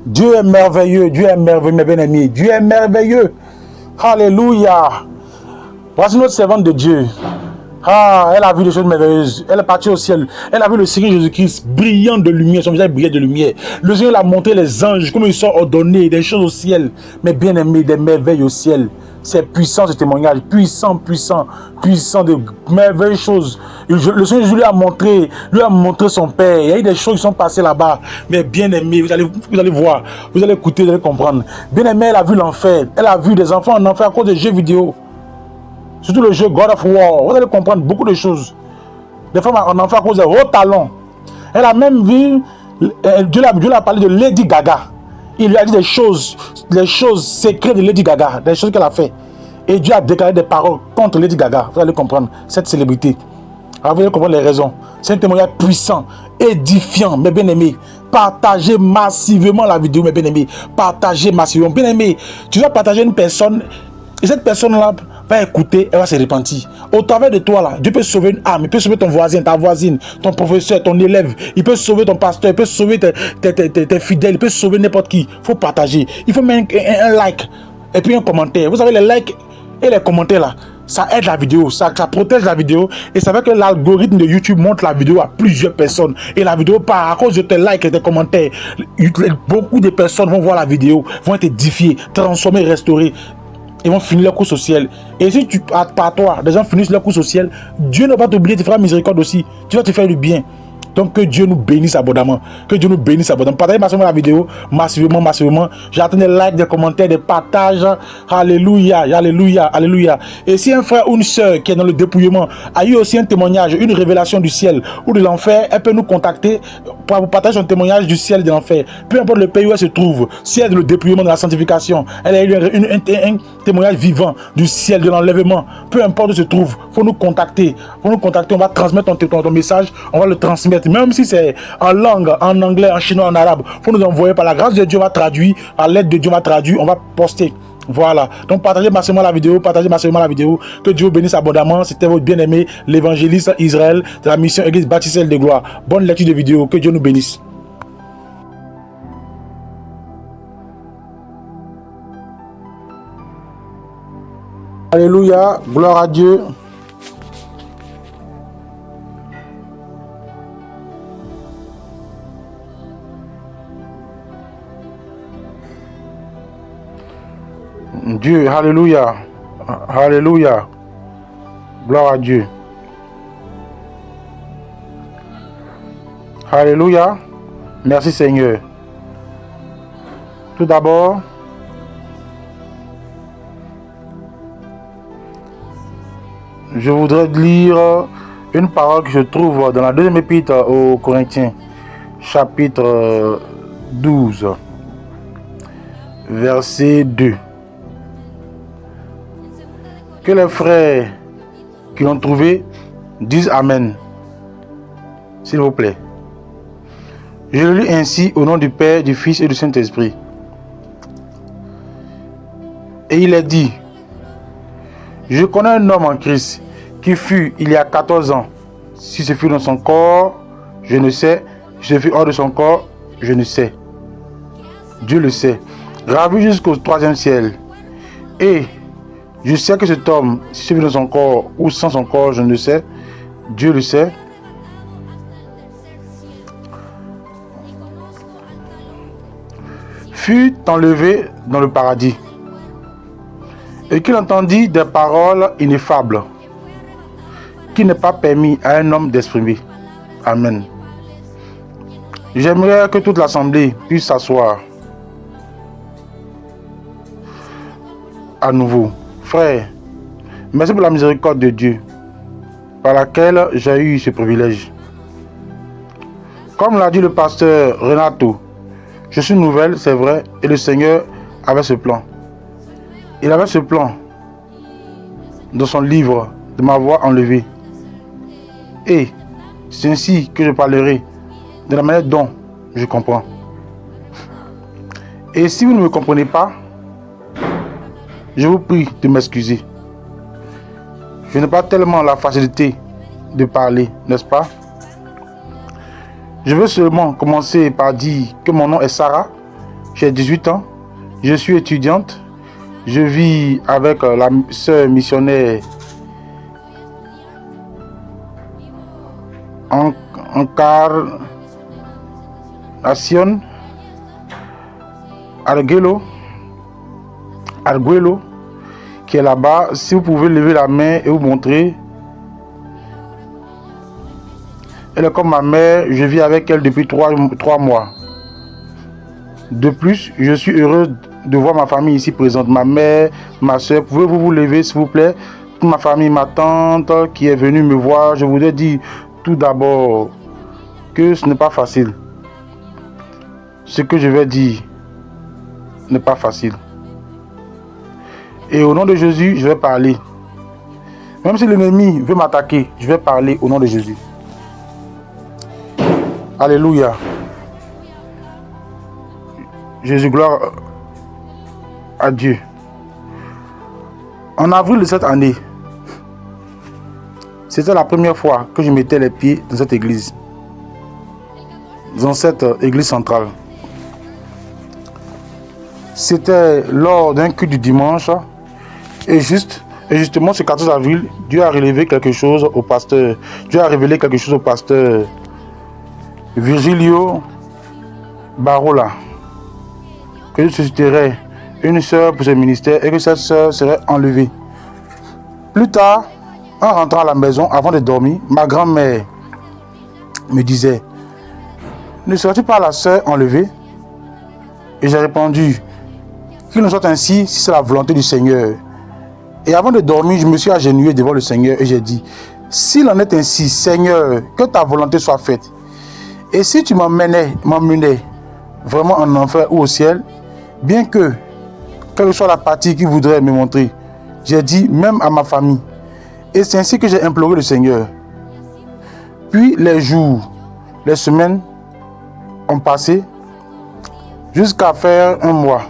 Dieu est merveilleux, mes bien-aimés. Dieu est merveilleux. Alléluia. Voici notre servante de Dieu. Ah, elle a vu des choses merveilleuses. Elle est partie au ciel. Elle a vu le Seigneur Jésus-Christ brillant de lumière. Son visage brillait de lumière. Le Seigneur l'a montré les anges, comme ils sont ordonnés, des choses au ciel. Mes bien-aimés, des merveilles au ciel. C'est puissant ce témoignage. Puissant, puissant, puissant, de merveilleuses choses. Le Seigneur Jésus lui a montré son Père. Il y a eu des choses qui sont passées là-bas. Mais bien-aimés, vous allez voir, vous allez écouter, vous allez comprendre. Bien-aimée, elle a vu l'enfer. Elle a vu des enfants en enfer à cause des jeux vidéo. Surtout le jeu God of War. Vous allez comprendre beaucoup de choses. Des femmes en enfer à cause des hauts talons. Elle a même vu, Dieu l'a parlé de Lady Gaga. Il lui a dit des choses secrètes de Lady Gaga, des choses qu'elle a fait. Et Dieu a déclaré des paroles contre Lady Gaga. Vous allez comprendre cette célébrité. Alors vous allez comprendre les raisons. C'est un témoignage puissant, édifiant, mes bien-aimés. Partagez massivement la vidéo, mes bien-aimés. Partagez massivement. Bien-aimés, tu vas partager une personne, et cette personne-là va écouter, elle va se repentir. Au travers de toi, là, Dieu peut sauver une âme, il peut sauver ton voisin, ta voisine, ton professeur, ton élève, il peut sauver ton pasteur, il peut sauver tes fidèles, il peut sauver n'importe qui. Il faut partager. Il faut mettre un like et puis un commentaire. Vous savez, les likes et les commentaires là, ça aide la vidéo, ça protège la vidéo et ça fait que l'algorithme de YouTube montre la vidéo à plusieurs personnes et la vidéo part à cause de tes likes et tes commentaires. Beaucoup de personnes vont voir la vidéo, vont être édifiées, transformées, restaurées. Ils vont finir leur course au ciel. Et si par toi, des gens finissent leur course au ciel, Dieu ne va pas t'oublier, tu feras miséricorde aussi. Tu vas te faire du bien. Donc que Dieu nous bénisse abondamment. Que Dieu nous bénisse abondamment. Partagez massivement la vidéo, massivement. J'attends des likes, des commentaires, des partages. Alléluia, alléluia, alléluia. Et si un frère ou une soeur qui est dans le dépouillement a eu aussi un témoignage, une révélation du ciel ou de l'enfer, elle peut nous contacter pour vous partager son témoignage du ciel et de l'enfer. Peu importe le pays où elle se trouve, si elle est dans le dépouillement, de la sanctification, elle a eu un témoignage vivant du ciel, de l'enlèvement. Peu importe où elle se trouve, il faut nous contacter. On va transmettre ton message, on va le transmettre. Même si c'est en langue, en anglais, en chinois, en arabe, il faut nous envoyer par la grâce de Dieu, on va traduire, à l'aide de Dieu, on va traduire, on va poster. Voilà. Donc partagez massivement la vidéo, Que Dieu vous bénisse abondamment. C'était votre bien-aimé, l'évangéliste Israël de la mission Église Baptiste de Gloire. Bonne lecture de vidéo. Que Dieu nous bénisse. Alléluia. Gloire à Dieu. Dieu, alléluia, alléluia, gloire à Dieu, alléluia, merci Seigneur. Tout d'abord, je voudrais lire une parole que je trouve dans la deuxième épître aux Corinthiens, chapitre 12, verset 2. Que les frères qui l'ont trouvé disent Amen, s'il vous plaît. Je le lis ainsi au nom du Père, du Fils et du Saint-Esprit. Et il est dit, je connais un homme en Christ qui fut il y a 14 ans. Si ce fut dans son corps, je ne sais. Si ce fut hors de son corps, je ne sais. Dieu le sait. Ravi jusqu'au 3e ciel. Et je sais que cet homme, si c'est dans son corps ou sans son corps, je ne sais. Dieu le sait. Fut enlevé dans le paradis. Et qu'il entendit des paroles ineffables, qui n'est pas permis à un homme d'exprimer. Amen. J'aimerais que toute l'assemblée puisse s'asseoir. À nouveau. Frère, merci pour la miséricorde de Dieu, par laquelle j'ai eu ce privilège. Comme l'a dit le pasteur Renato, je suis nouvelle, c'est vrai, et le Seigneur avait ce plan. Il avait ce plan dans son livre de m'avoir enlevé. Et c'est ainsi que je parlerai de la manière dont je comprends. Et si vous ne me comprenez pas, je vous prie de m'excuser. Je n'ai pas tellement la facilité de parler, n'est-ce pas? Je veux seulement commencer par dire que mon nom est Sarah, J'ai 18 ans. Je suis étudiante. Je vis avec la sœur missionnaire en Encarnación Arguello, qui est là-bas. Si vous pouvez lever la main et vous montrer. Elle est comme ma mère, je vis avec elle depuis 3 mois. De plus, je suis heureux de voir ma famille ici présente. Ma mère, ma soeur, pouvez-vous vous lever s'il vous plaît? Toute ma famille, ma tante qui est venue me voir, je voudrais dire tout d'abord que ce n'est pas facile. Ce que je vais dire n'est pas facile. Et au nom de Jésus, je vais parler. Même si l'ennemi veut m'attaquer, je vais parler au nom de Jésus. Alléluia. Jésus, gloire à Dieu. En avril de cette année, c'était la première fois que je mettais les pieds dans cette église. Dans cette église centrale. C'était lors d'un culte du dimanche. Et justement, ce 14 avril, Dieu a révélé quelque chose au pasteur. Dieu a révélé quelque chose au pasteur Virgilio Barola, que je susciterais une sœur pour ce ministère et que cette sœur serait enlevée. Plus tard, en rentrant à la maison, avant de dormir, ma grand-mère me disait: ne serais-tu pas la sœur enlevée? Et j'ai répondu: qu'il ne soit ainsi si c'est la volonté du Seigneur. Et avant de dormir, je me suis agenouillé devant le Seigneur et j'ai dit: s'il en est ainsi, Seigneur, que ta volonté soit faite. Et si tu m'emmenais vraiment en enfer ou au ciel, bien que, quelle que soit la partie qu'il voudrait me montrer, j'ai dit même à ma famille. Et c'est ainsi que j'ai imploré le Seigneur. Puis les jours, les semaines ont passé jusqu'à faire 1 mois.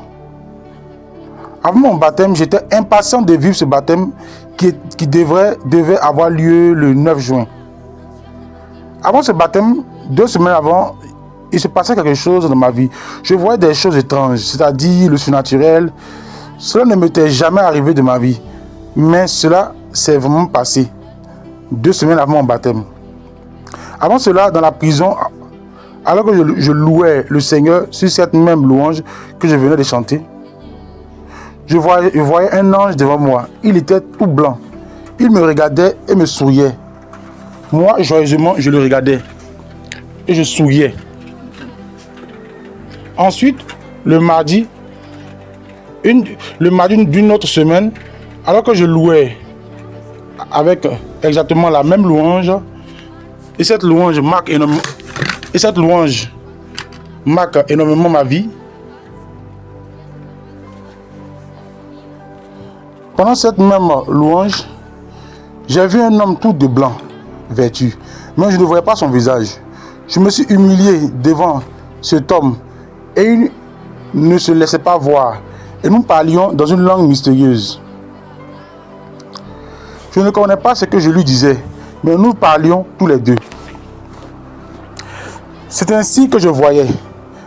Avant mon baptême, j'étais impatient de vivre ce baptême qui devait avoir lieu le 9 juin. Avant ce baptême, 2 semaines avant, il se passait quelque chose dans ma vie. Je voyais des choses étranges, c'est-à-dire le surnaturel. Cela ne m'était jamais arrivé de ma vie. Mais cela s'est vraiment passé 2 semaines avant mon baptême. Avant cela, dans la prison, alors que je louais le Seigneur sur cette même louange que je venais de chanter, je voyais un ange devant moi. Il était tout blanc. Il me regardait et me souriait. Moi, joyeusement, je le regardais. Et je souriais. Ensuite, le mardi d'une autre semaine, alors que je louais avec exactement la même louange, et cette louange marque énormément ma vie. Pendant cette même louange, j'ai vu un homme tout de blanc, vêtu, mais je ne voyais pas son visage. Je me suis humilié devant cet homme et il ne se laissait pas voir. Et nous parlions dans une langue mystérieuse. Je ne connais pas ce que je lui disais, mais nous parlions tous les deux. C'est ainsi que je voyais.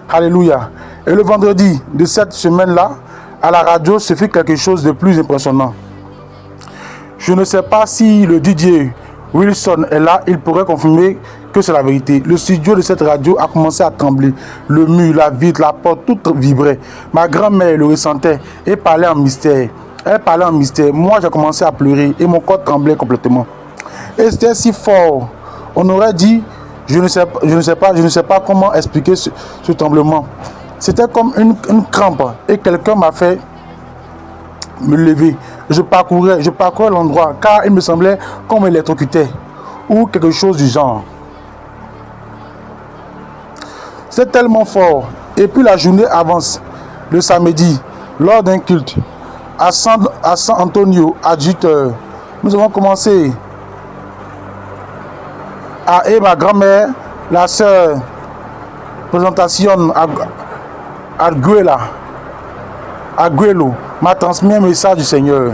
Alléluia. Et le vendredi de cette semaine-là, à la radio, ce fut quelque chose de plus impressionnant. Je ne sais pas si le DJ Wilson est là, il pourrait confirmer que c'est la vérité. Le studio de cette radio a commencé à trembler. Le mur, la vitre, la porte, tout vibrait. Ma grand-mère le ressentait et parlait en mystère. Elle parlait en mystère. Moi, j'ai commencé à pleurer et mon corps tremblait complètement. Et c'était si fort. On aurait dit, je ne sais pas comment expliquer ce tremblement. C'était comme une crampe et quelqu'un m'a fait me lever. Je parcourais l'endroit car il me semblait qu'on m'électrocutait ou quelque chose du genre. C'est tellement fort. Et puis la journée avance. Le samedi, lors d'un culte à San Antonio, adjuteur, nous avons commencé et ma grand-mère, la sœur présentation Arguello, m'a transmis un message du Seigneur.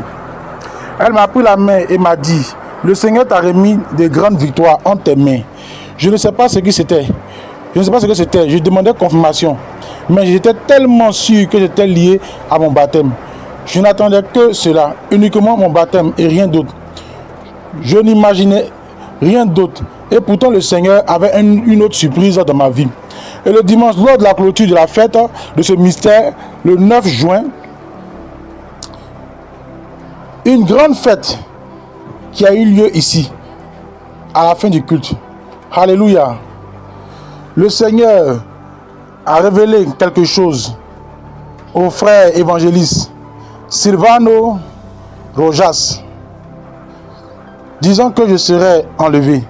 Elle m'a pris la main et m'a dit: le Seigneur t'a remis de grandes victoires en tes mains. Je ne sais pas ce que c'était. Je demandais confirmation. Mais j'étais tellement sûr que j'étais lié à mon baptême. Je n'attendais que cela, uniquement mon baptême et rien d'autre. Je n'imaginais rien d'autre. Et pourtant le Seigneur avait une autre surprise dans ma vie. Et le dimanche, lors de la clôture de la fête de ce mystère, le 9 juin, une grande fête qui a eu lieu ici, à la fin du culte. Alléluia. Le Seigneur a révélé quelque chose au frère évangéliste Silvano Rojas, disant que je serais enlevé.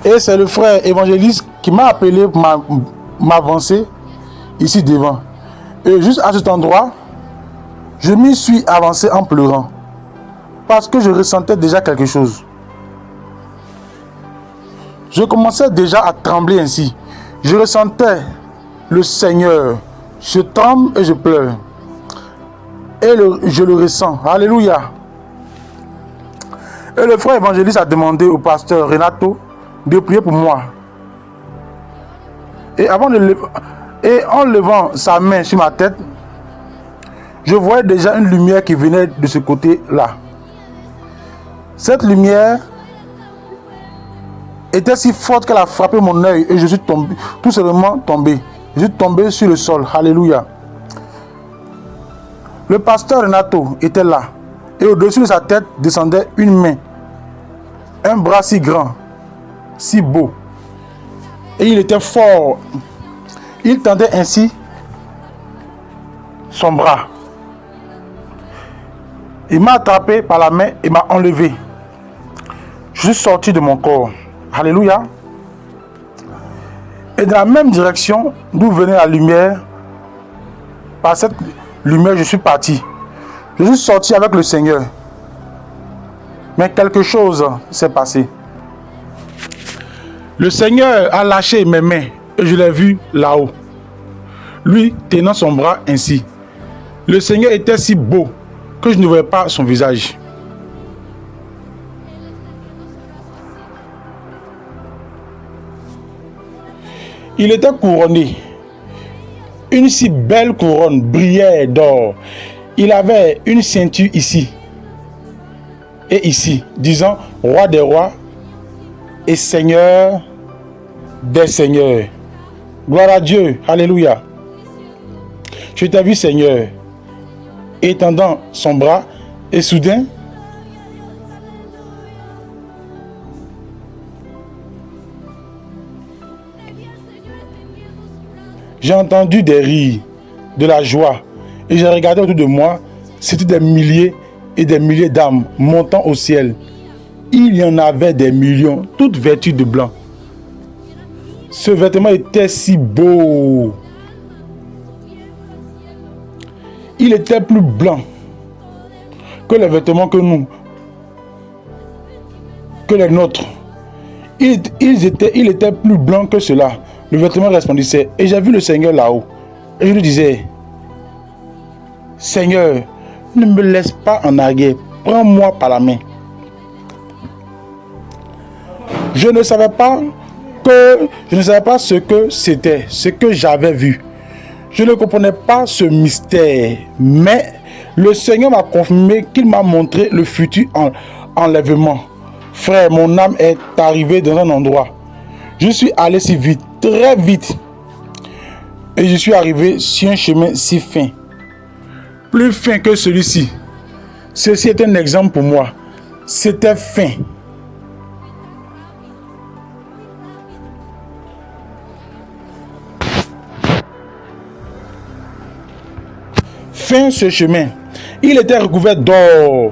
Et c'est le frère évangéliste qui m'a appelé pour m'avancer ici devant. Et juste à cet endroit, je m'y suis avancé en pleurant. Parce que je ressentais déjà quelque chose. Je commençais déjà à trembler ainsi. Je ressentais le Seigneur. Je tremble et je pleure. Et je le ressens. Alléluia. Et le frère évangéliste a demandé au pasteur Renato de prier pour moi. Et en levant sa main sur ma tête, je voyais déjà une lumière qui venait de ce côté-là. Cette lumière était si forte qu'elle a frappé mon œil et je suis tombé, tout simplement tombé. Je suis tombé sur le sol. Alléluia. Le pasteur Renato était là et au-dessus de sa tête descendait une main, un bras si grand, si beau, et il était fort. Il tendait ainsi son bras. Il m'a attrapé par la main et m'a enlevé. Je suis sorti de mon corps. Alléluia. Et dans la même direction d'où venait la lumière, par cette lumière, je suis parti. Je suis sorti avec le Seigneur. Mais quelque chose s'est passé. Le Seigneur a lâché mes mains et je l'ai vu là-haut. Lui tenant son bras ainsi. Le Seigneur était si beau que je ne voyais pas son visage. Il était couronné. Une si belle couronne brillait d'or. Il avait une ceinture ici et ici, disant roi des rois et seigneur des seigneurs. Gloire à Dieu. Alléluia. Je t'ai vu, Seigneur, étendant son bras, et soudain, j'ai entendu des rires, de la joie, et j'ai regardé autour de moi, c'était des milliers et des milliers d'âmes montant au ciel. Il y en avait des millions, toutes vêtues de blanc. Ce vêtement était si beau. Il était plus blanc que les vêtements que les nôtres. Il était plus blanc que cela. Le vêtement resplendissait. Et j'ai vu le Seigneur là-haut. Et je lui disais, Seigneur, ne me laisse pas en arrière. Prends-moi par la main. Je ne savais pas ce que c'était, ce que j'avais vu. Je ne comprenais pas ce mystère, mais le Seigneur m'a confirmé qu'il m'a montré le futur enlèvement. Frère, mon âme est arrivée dans un endroit. Je suis allé si vite, très vite. Et je suis arrivé sur un chemin si fin. Plus fin que celui-ci. Ceci est un exemple pour moi. C'était fin. Fin ce chemin. Il était recouvert d'or.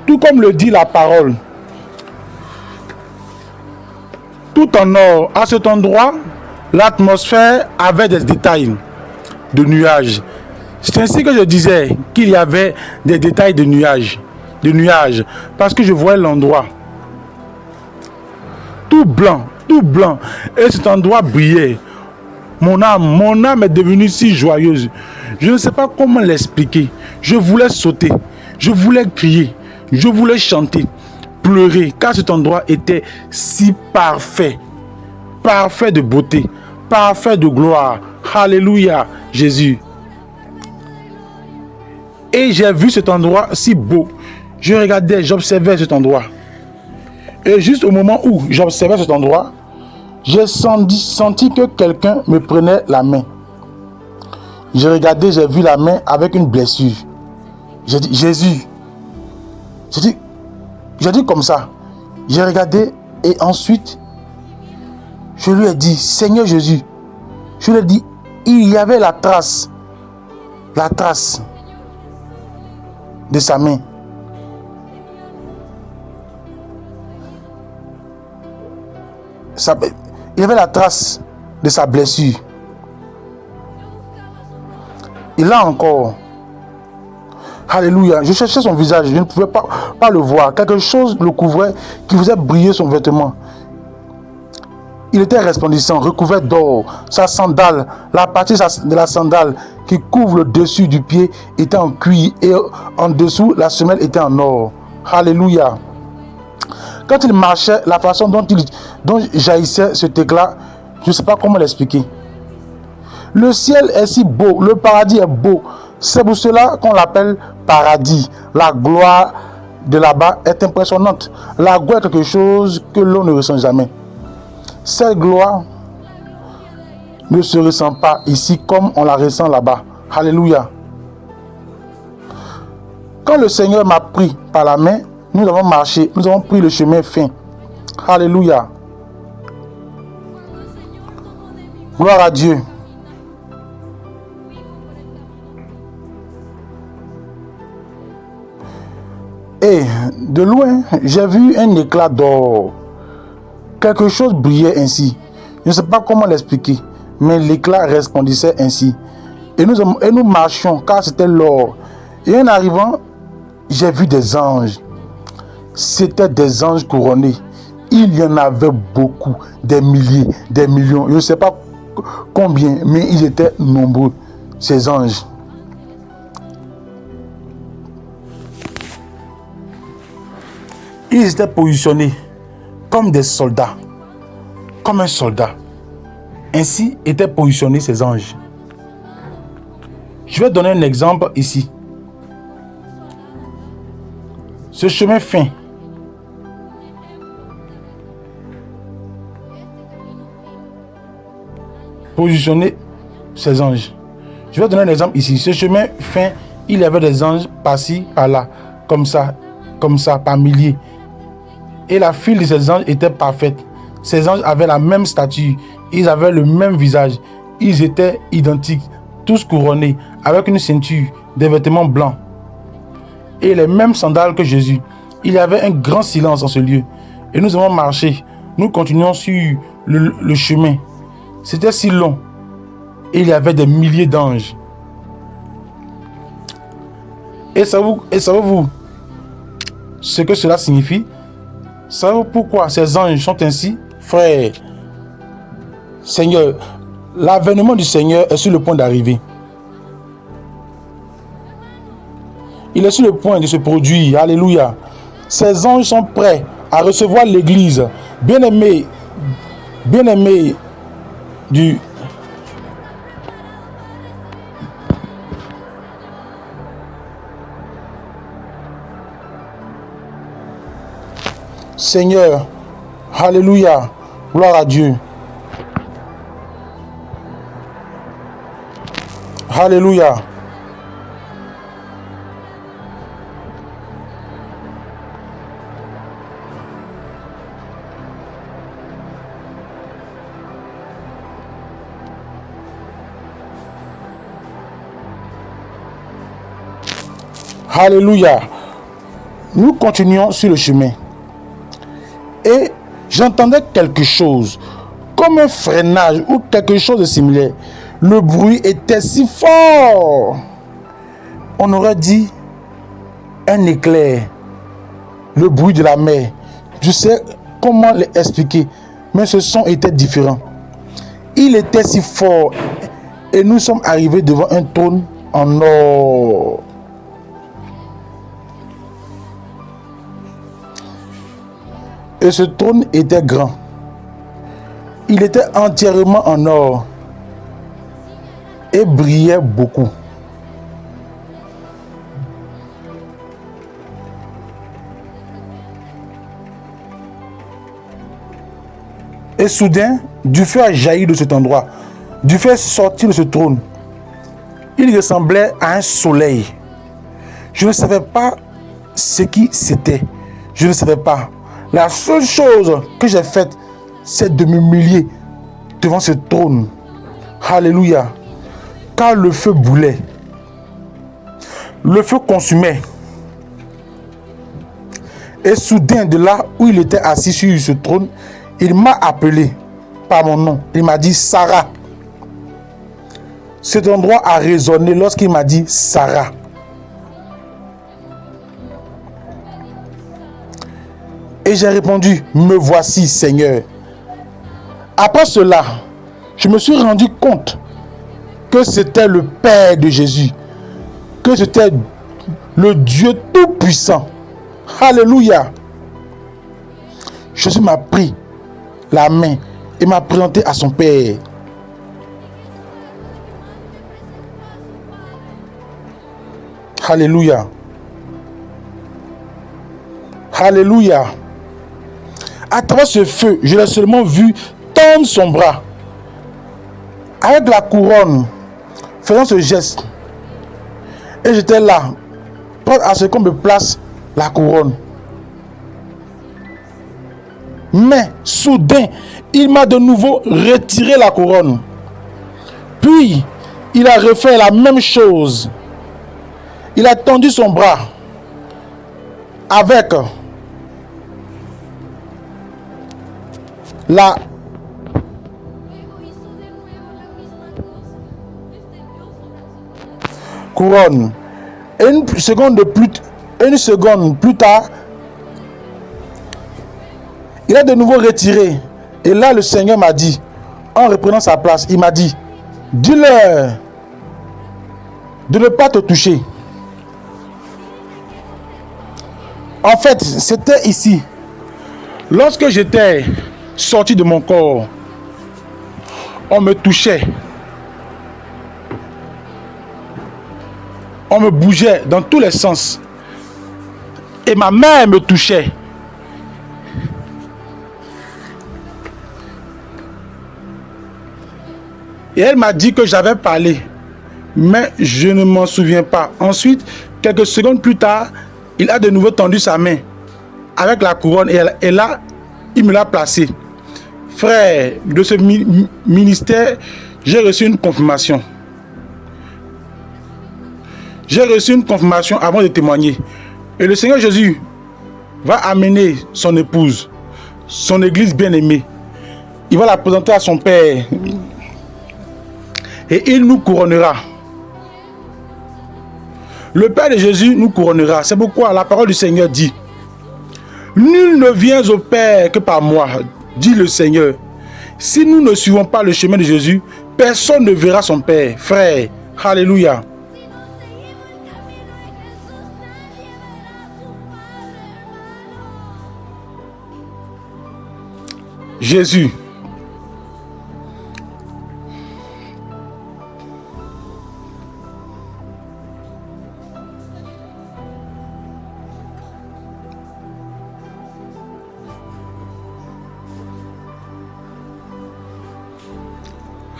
Tout comme le dit la parole. Tout en or. À cet endroit, l'atmosphère avait des détails de nuages. C'est ainsi que je disais qu'il y avait des détails de nuages. Parce que je voyais l'endroit. Tout blanc. Et cet endroit brillait. Mon âme est devenue si joyeuse. Je ne sais pas comment l'expliquer. Je voulais sauter. Je voulais crier. Je voulais chanter. pleurer, car cet endroit était si parfait, parfait de beauté, parfait de gloire. Alléluia, Jésus. Et j'ai vu cet endroit si beau. Je regardais, j'observais cet endroit. Et juste au moment où j'observais cet endroit, j'ai senti que quelqu'un me prenait la main. J'ai regardé, j'ai vu la main avec une blessure. J'ai dit, Jésus. J'ai dit comme ça. J'ai regardé et ensuite, je lui ai dit, Seigneur Jésus. Je lui ai dit, il y avait la trace de sa main. Il y avait la trace de sa blessure. Et là encore, alléluia, je cherchais son visage, je ne pouvais pas le voir. Quelque chose le couvrait, qui faisait briller son vêtement. Il était resplendissant, recouvert d'or. Sa sandale, la partie de la sandale qui couvre le dessus du pied était en cuir et en dessous, la semelle était en or. Alléluia. Quand il marchait, la façon dont jaillissait cet éclat, je ne sais pas comment l'expliquer. Le ciel est si beau, le paradis est beau. C'est pour cela qu'on l'appelle paradis. La gloire de là-bas est impressionnante. La gloire est quelque chose que l'on ne ressent jamais. Cette gloire ne se ressent pas ici comme on la ressent là-bas. Alléluia. Quand le Seigneur m'a pris par la main, nous avons marché, nous avons pris le chemin fin. Alléluia. Gloire à Dieu. Et de loin, j'ai vu un éclat d'or. Quelque chose brillait ainsi. Je ne sais pas comment l'expliquer, mais l'éclat resplendissait ainsi. Et nous marchions car c'était l'or. Et en arrivant, j'ai vu des anges. C'étaient des anges couronnés. Il y en avait beaucoup, des milliers, des millions. Je ne sais pas combien, mais ils étaient nombreux, ces anges. Ils étaient positionnés comme des soldats, comme un soldat. Ainsi étaient positionnés ces anges. Je vais donner un exemple ici. Ce chemin fin, positionner ces anges. Je vais donner un exemple ici. Ce chemin fin, il y avait des anges par-ci, par-là, comme ça, par milliers. Et la file de ces anges était parfaite. Ces anges avaient la même stature, ils avaient le même visage, ils étaient identiques, tous couronnés, avec une ceinture, des vêtements blancs et les mêmes sandales que Jésus. Il y avait un grand silence en ce lieu. Et nous avons marché, nous continuons sur le chemin. C'était si long. Et il y avait des milliers d'anges. Et savez-vous ce que cela signifie? Savez-vous pourquoi ces anges sont ainsi? Frère, Seigneur, l'avènement du Seigneur est sur le point d'arriver. Il est sur le point de se produire. Alléluia. Ces anges sont prêts à recevoir l'église. Bien-aimés du Seigneur. Alléluia. Gloire à Dieu. Alléluia. Alléluia. Nous continuons sur le chemin. Et j'entendais quelque chose, comme un freinage ou quelque chose de similaire. Le bruit était si fort. On aurait dit un éclair. Le bruit de la mer. Je sais comment l'expliquer, mais ce son était différent. Il était si fort. Et nous sommes arrivés devant un trône en or. Et ce trône était grand. Il était entièrement en or et brillait beaucoup. Et soudain, du feu a jailli de cet endroit. Du feu est sorti de ce trône. Il ressemblait à un soleil. Je ne savais pas ce qui c'était. Je ne savais pas. La seule chose que j'ai faite, c'est de m'humilier devant ce trône. Alléluia. Car le feu brûlait. Le feu consumait. Et soudain, de là où il était assis sur ce trône, il m'a appelé par mon nom. Il m'a dit Sarah. Cet endroit a résonné lorsqu'il m'a dit Sarah. Et j'ai répondu, me voici, Seigneur. Après cela, je me suis rendu compte que c'était le Père de Jésus, que c'était le Dieu Tout-Puissant. Alléluia. Jésus m'a pris la main et m'a présenté à son Père. Alléluia. Alléluia. À travers ce feu, je l'ai seulement vu tendre son bras avec la couronne, faisant ce geste. Et j'étais là, prêt à ce qu'on me place la couronne. Mais soudain, il m'a de nouveau retiré la couronne. Puis, il a refait la même chose. Il a tendu son bras avec la couronne. Et une seconde plus tard, il a de nouveau retiré. Et là, le Seigneur m'a dit, en reprenant sa place, il m'a dit, dis-leur de ne pas te toucher. En fait, c'était ici. Lorsque j'étais sorti de mon corps, on me touchait. On me bougeait dans tous les sens. Et ma mère me touchait. Et elle m'a dit que j'avais parlé. Mais je ne m'en souviens pas. Ensuite, quelques secondes plus tard, il a de nouveau tendu sa main avec la couronne et là, il me l'a placé. Frère, de ce ministère, j'ai reçu une confirmation. J'ai reçu une confirmation avant de témoigner. Et le Seigneur Jésus va amener son épouse, son église bien-aimée. Il va la présenter à son Père. Et il nous couronnera. Le Père de Jésus nous couronnera. C'est pourquoi la parole du Seigneur dit, nul ne vient au Père que par moi, dit le Seigneur. Si nous ne suivons pas le chemin de Jésus, personne ne verra son Père. Frère, alléluia. Jésus.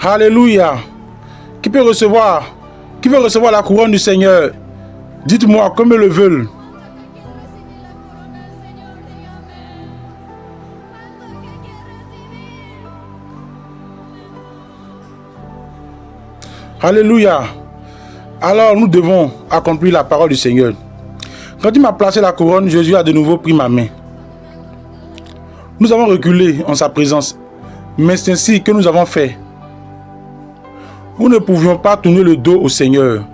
Alléluia. Qui peut recevoir la couronne du Seigneur? Dites-moi comme ils le veulent. Alléluia. Alors nous devons accomplir la parole du Seigneur. Quand il m'a placé la couronne, Jésus a de nouveau pris ma main. Nous avons reculé en sa présence. Mais c'est ainsi que nous avons fait. Nous ne pouvions pas tourner le dos au Seigneur.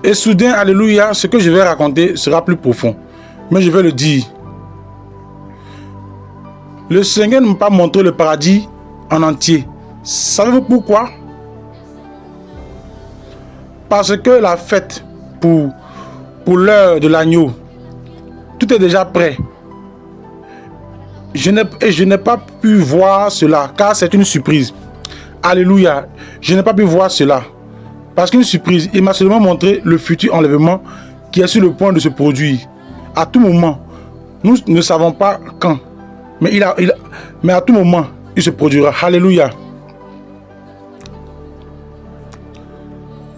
Et soudain, alléluia, ce que je vais raconter sera plus profond. Mais je vais le dire. Le Seigneur ne m'a pas montré le paradis en entier. Savez-vous pourquoi? Parce que la fête pour pour l'heure de l'agneau. Tout est déjà prêt. Je n'ai pas pu voir cela, car c'est une surprise. Alléluia. Je n'ai pas pu voir cela. Parce qu'une surprise, il m'a seulement montré le futur enlèvement qui est sur le point de se produire. À tout moment, nous ne savons pas quand. Mais à tout moment, il se produira. Alléluia.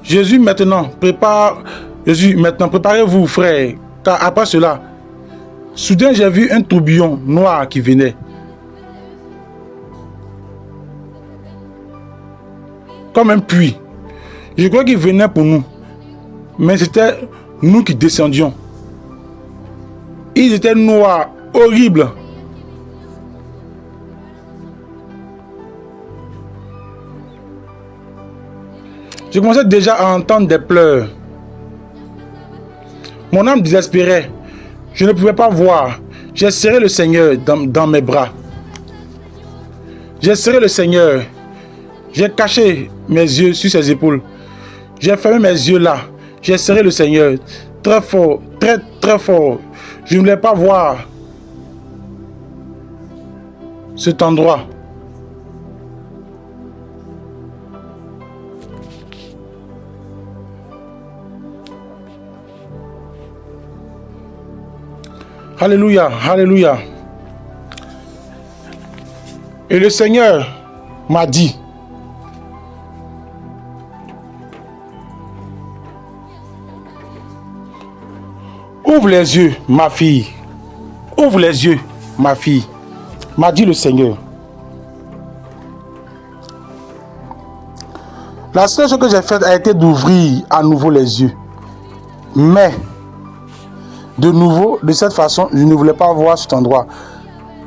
Jésus maintenant, préparez-vous, frères, car après cela, soudain j'ai vu un tourbillon noir qui venait. Comme un puits. Je crois qu'il venait pour nous. Mais c'était nous qui descendions. Ils étaient noirs, horribles. Je commençais déjà à entendre des pleurs. Mon âme désespérait. Je ne pouvais pas voir. J'ai serré le Seigneur dans mes bras. J'ai serré le Seigneur. J'ai caché mes yeux sur ses épaules. J'ai fermé mes yeux là. J'ai serré le Seigneur. Très fort, très très fort. Je ne voulais pas voir cet endroit. Alléluia, alléluia. Et le Seigneur m'a dit, ouvre les yeux, ma fille. Ouvre les yeux, ma fille. M'a dit le Seigneur. La seule chose que j'ai faite a été d'ouvrir à nouveau les yeux. Mais, de nouveau, de cette façon, je ne voulais pas voir cet endroit.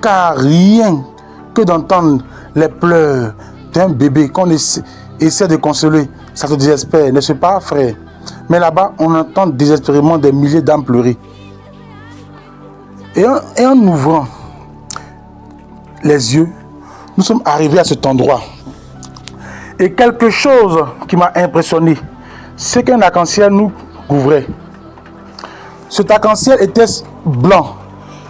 Car rien que d'entendre les pleurs d'un bébé qu'on essaie de consoler, ça te désespère, n'est-ce pas, frère? Mais là-bas, on entend désespérément des milliers d'âmes pleurer. Et en ouvrant les yeux, nous sommes arrivés à cet endroit. Et quelque chose qui m'a impressionné, c'est qu'un arc-en-ciel nous couvrait. Cet arc-en-ciel était blanc.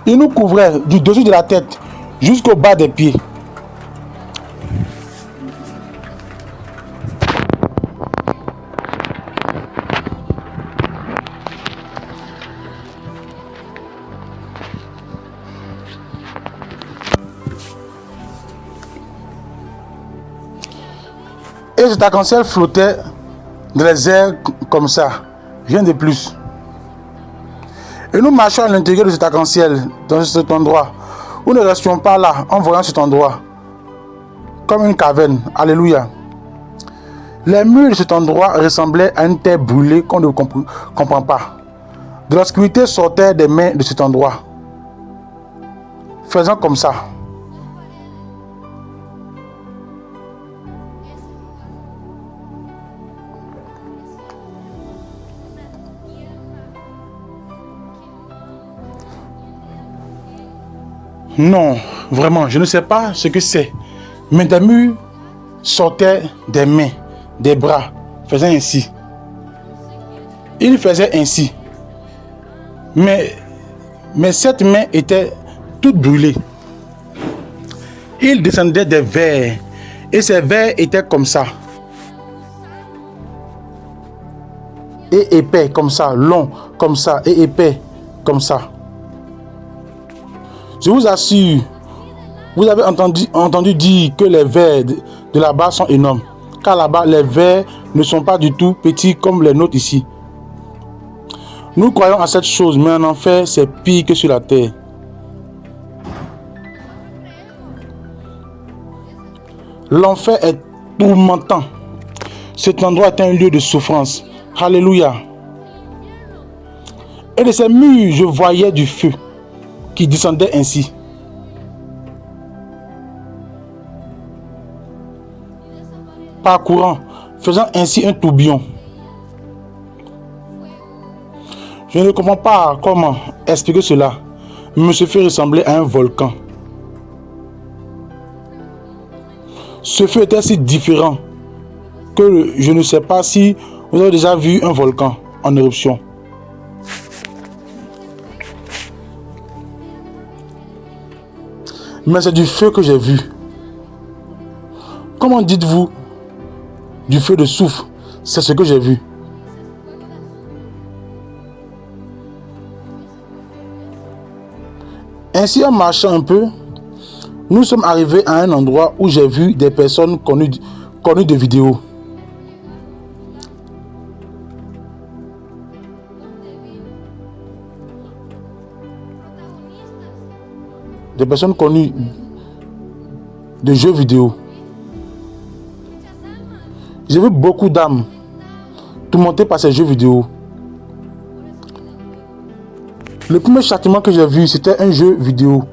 Il nous couvrait du dessus de la tête jusqu'au bas des pieds. Et cet arc-en-ciel flottait dans les airs comme ça. Rien de plus. Et nous marchons à l'intérieur de cet arc-en-ciel, dans cet endroit. Nous ne restions pas là en voyant cet endroit. Comme une caverne. Alléluia. Les murs de cet endroit ressemblaient à une terre brûlée qu'on ne comprend pas. De l'obscurité sortait des mains de cet endroit. Faisant comme ça. Non, vraiment, je ne sais pas ce que c'est. Mais des murs sortaient des mains, des bras, faisant ainsi. Il faisait ainsi. Mais cette main était toute brûlée. Il descendait des vers. Et ces vers étaient comme ça. Et épais comme ça, long comme ça, et épais comme ça. Je vous assure, vous avez entendu dire que les vers de là-bas sont énormes. Car là-bas, les vers ne sont pas du tout petits comme les nôtres ici. Nous croyons à cette chose, mais en enfer, c'est pire que sur la terre. L'enfer est tourmentant. Cet endroit est un lieu de souffrance. Alléluia. Et de ces murs, je voyais du feu qui descendait ainsi. Parcourant, faisant ainsi un tourbillon. Je ne comprends pas comment expliquer cela, mais ce feu ressemblait à un volcan. Ce feu était si différent que je ne sais pas si vous avez déjà vu un volcan en éruption. Mais c'est du feu que j'ai vu. Comment dites-vous du feu de soufre? C'est ce que j'ai vu. Ainsi, en marchant un peu, nous sommes arrivés à un endroit où j'ai vu des personnes connues de vidéos. Des personnes connues de jeux vidéo. J'ai vu beaucoup d'âmes tourmentées par ces jeux vidéo. Le premier châtiment que j'ai vu, c'était un jeu vidéo.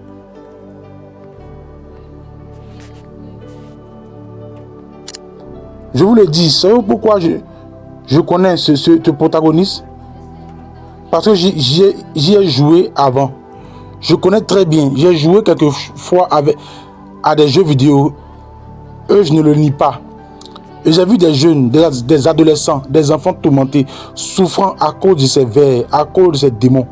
Je vous le dis, savez-vous pourquoi je connais ce protagoniste? Parce que j'y ai joué avant. Je connais très bien. J'ai joué quelques fois à des jeux vidéo. Eux, je ne le nie pas. Et j'ai vu des jeunes, des adolescents, des enfants tourmentés, souffrant à cause de ces vers, à cause de ces démons.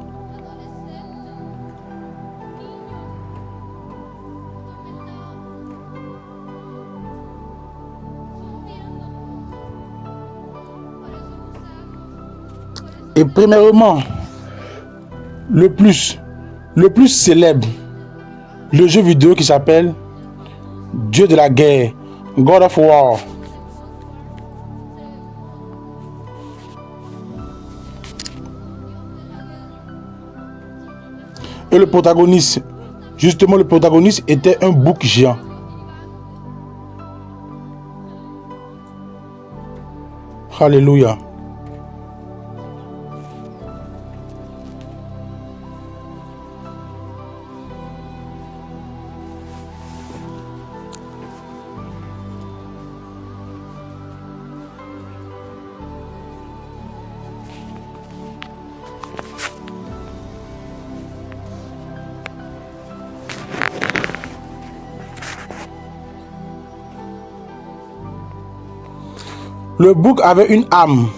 Et premièrement, le plus célèbre, le jeu vidéo qui s'appelle Dieu de la guerre, God of War. Et le protagoniste, justement le protagoniste était un bouc géant. Alléluia. Le bouc avait une arme,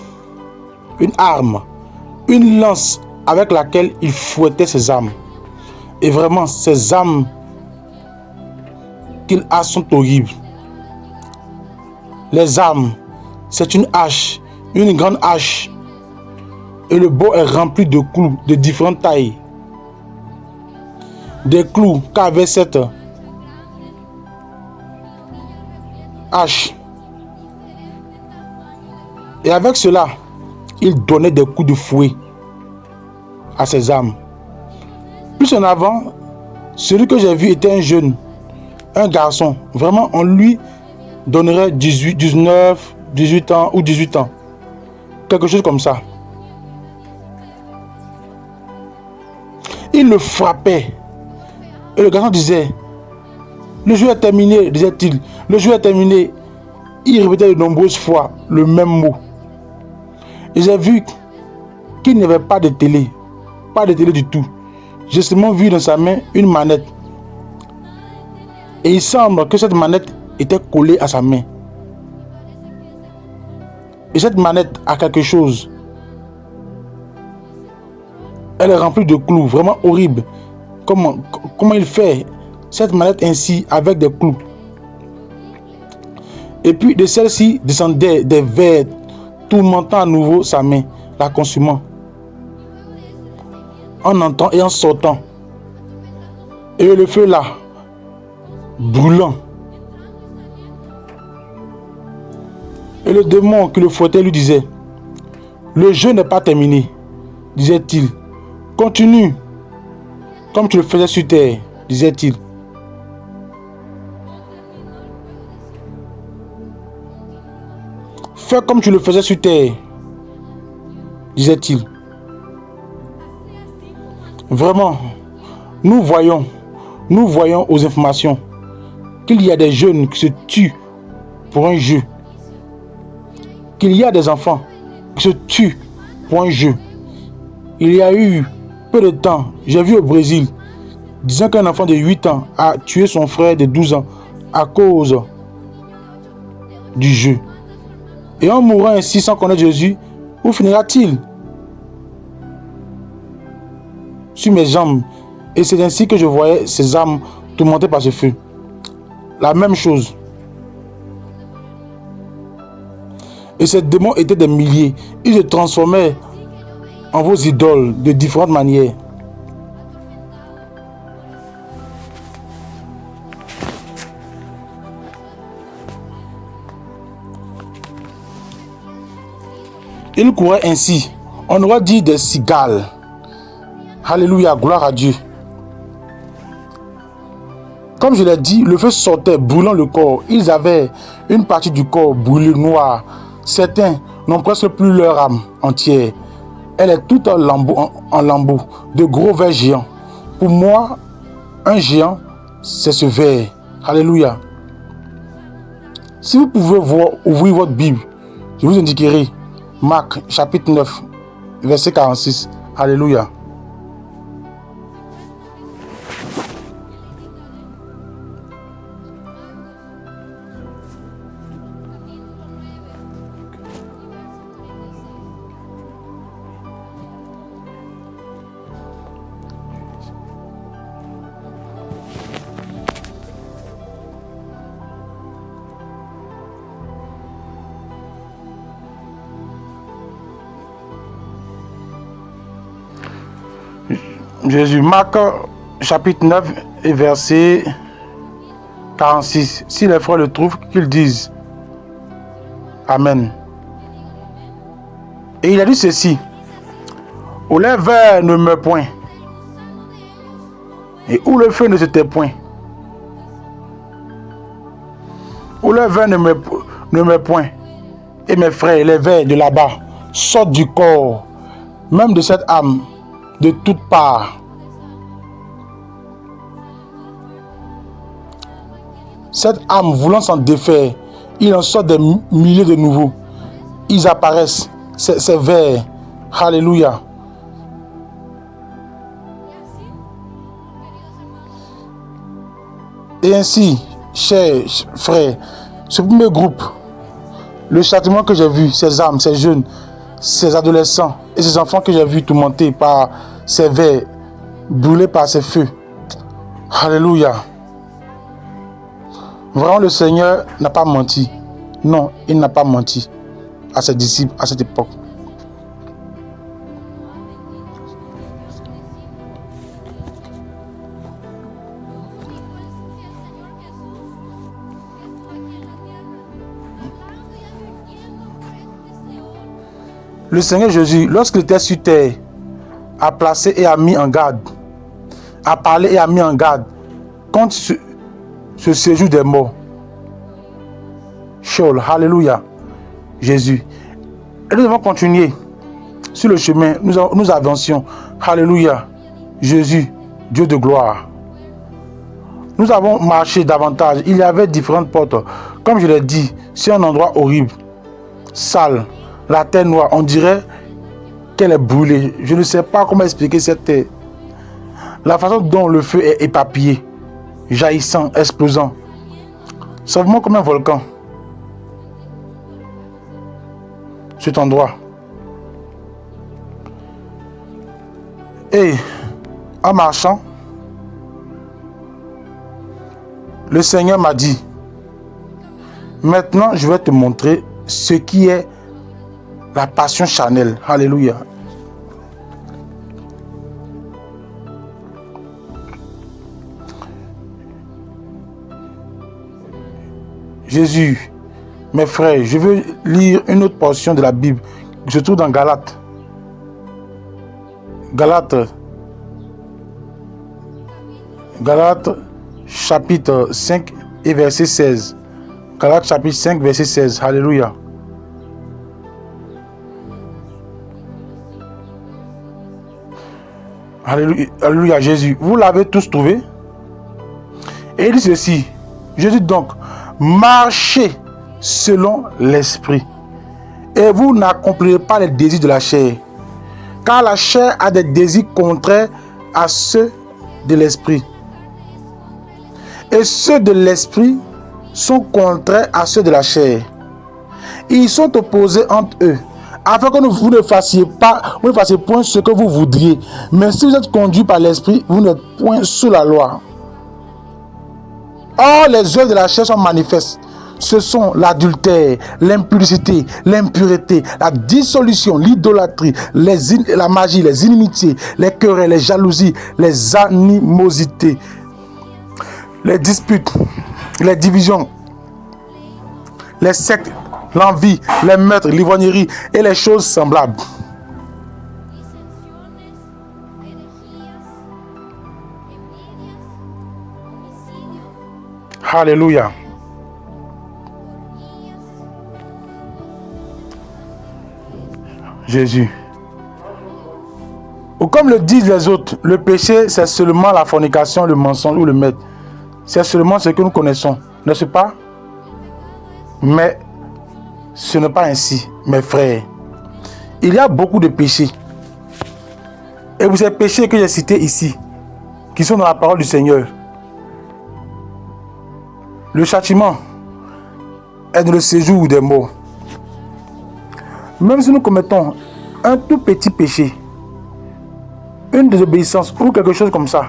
une lance avec laquelle il fouettait ses âmes. Et vraiment, ces âmes qu'il a sont horribles. Les âmes, c'est une hache, une grande hache. Et le bois est rempli de clous de différentes tailles. Des clous qu'avait cette hache. Et avec cela, il donnait des coups de fouet à ses âmes. Plus en avant, celui que j'ai vu était un jeune, un garçon. Vraiment, on lui donnerait 19, 18 ans ou 18 ans. Quelque chose comme ça. Il le frappait. Et le garçon disait, le jeu est terminé, disait-il. Le jeu est terminé. Il répétait de nombreuses fois le même mot. Et j'ai vu qu'il n'y avait pas de télé. Pas de télé du tout. J'ai seulement vu dans sa main une manette. Et il semble que cette manette était collée à sa main. Et cette manette a quelque chose. Elle est remplie de clous, vraiment horrible. Comment il fait cette manette ainsi avec des clous? Et puis de celle-ci descendaient des vers tourmentant à nouveau sa main, la consumant. En entrant et en sortant. Et le feu là, brûlant. Et le démon qui le fouettait lui disait, le jeu n'est pas terminé, disait-il. Continue, comme tu le faisais sur terre, disait-il. Fais comme tu le faisais sur terre, disait-il. Vraiment, nous voyons aux informations qu'il y a des jeunes qui se tuent pour un jeu. Qu'il y a des enfants qui se tuent pour un jeu. Il y a eu peu de temps, j'ai vu au Brésil, disant qu'un enfant de 8 ans a tué son frère de 12 ans à cause du jeu. Et en mourant ainsi sans connaître Jésus, où finira-t-il? Sur mes jambes. Et c'est ainsi que je voyais ces âmes tourmentés par ce feu. La même chose. Et ces démons étaient des milliers. Ils se transformaient en vos idoles de différentes manières. Ils couraient ainsi. On aurait dit des cigales. Alléluia, gloire à Dieu. Comme je l'ai dit, le feu sortait, brûlant le corps. Ils avaient une partie du corps brûlée, noire. Certains n'ont presque plus leur âme entière. Elle est toute en lambeaux, de gros vers géants. Pour moi, un géant, c'est ce ver. Alléluia. Si vous pouvez ouvrir votre Bible, je vous indiquerai Marc chapitre 9, verset 46. Alléluia. Jésus, Marc chapitre 9 et verset 46. Si les frères le trouvent, qu'ils disent Amen. Et il a dit ceci: où les vers ne meurent point, et où le feu ne se tait point, où le vers ne meurt point, et mes frères, les vers de là-bas sortent du corps, même de cette âme, de toutes parts. Cette âme voulant s'en défaire, il en sort des milliers de nouveaux. Ils apparaissent, ces vers. Alléluia. Et ainsi, chers frères, ce premier groupe, le châtiment que j'ai vu, ces âmes, ces jeunes, ces adolescents et ces enfants que j'ai vus tourmentés par ces vers, brûlés par ces feux. Alléluia. Vraiment, le Seigneur n'a pas menti. Non, il n'a pas menti à ses disciples à cette époque. Le Seigneur Jésus, lorsqu'il était sur terre, a placé et a mis en garde, a parlé et a mis en garde contre ce séjour des morts. Sheol, alléluia, Jésus. Et nous devons continuer sur le chemin, nous avancions. Alléluia, Jésus, Dieu de gloire. Nous avons marché davantage. Il y avait différentes portes. Comme je l'ai dit, c'est un endroit horrible, sale. La terre noire, on dirait qu'elle est brûlée. Je ne sais pas comment expliquer cette terre. La façon dont le feu est éparpillé, jaillissant, explosant. C'est vraiment comme un volcan. Cet endroit. Et en marchant, le Seigneur m'a dit, maintenant je vais te montrer ce qui est la passion charnelle. Alléluia. Jésus, mes frères, je veux lire une autre portion de la Bible qui se trouve dans Galates. Galates chapitre 5 et verset 16. Galates chapitre 5 verset 16. Alléluia. Alléluia, alléluia, Jésus. Vous l'avez tous trouvé? Et il dit ceci. Je dis donc, marchez selon l'esprit. Et vous n'accomplirez pas les désirs de la chair. Car la chair a des désirs contraires à ceux de l'esprit. Et ceux de l'esprit sont contraires à ceux de la chair. Ils sont opposés entre eux, afin que vous ne fassiez point ce que vous voudriez. Mais si vous êtes conduit par l'esprit, vous n'êtes point sous la loi. Or, les œuvres de la chair sont manifestes. Ce sont l'adultère, l'impudicité, l'impureté, la dissolution, l'idolâtrie, la magie, les inimitiés, les querelles, les jalousies, les animosités, les disputes, les divisions, les sectes, l'envie, les meurtres, l'ivrognerie et les choses semblables. Alléluia. Jésus. Ou comme le disent les autres, le péché, c'est seulement la fornication, le mensonge ou le maître. C'est seulement ce que nous connaissons, n'est-ce pas? Mais ce n'est pas ainsi, mes frères. Il y a beaucoup de péchés. Et vous ces péchés que j'ai cités ici, qui sont dans la parole du Seigneur, le châtiment est dans le séjour des morts. Même si nous commettons un tout petit péché, une désobéissance ou quelque chose comme ça,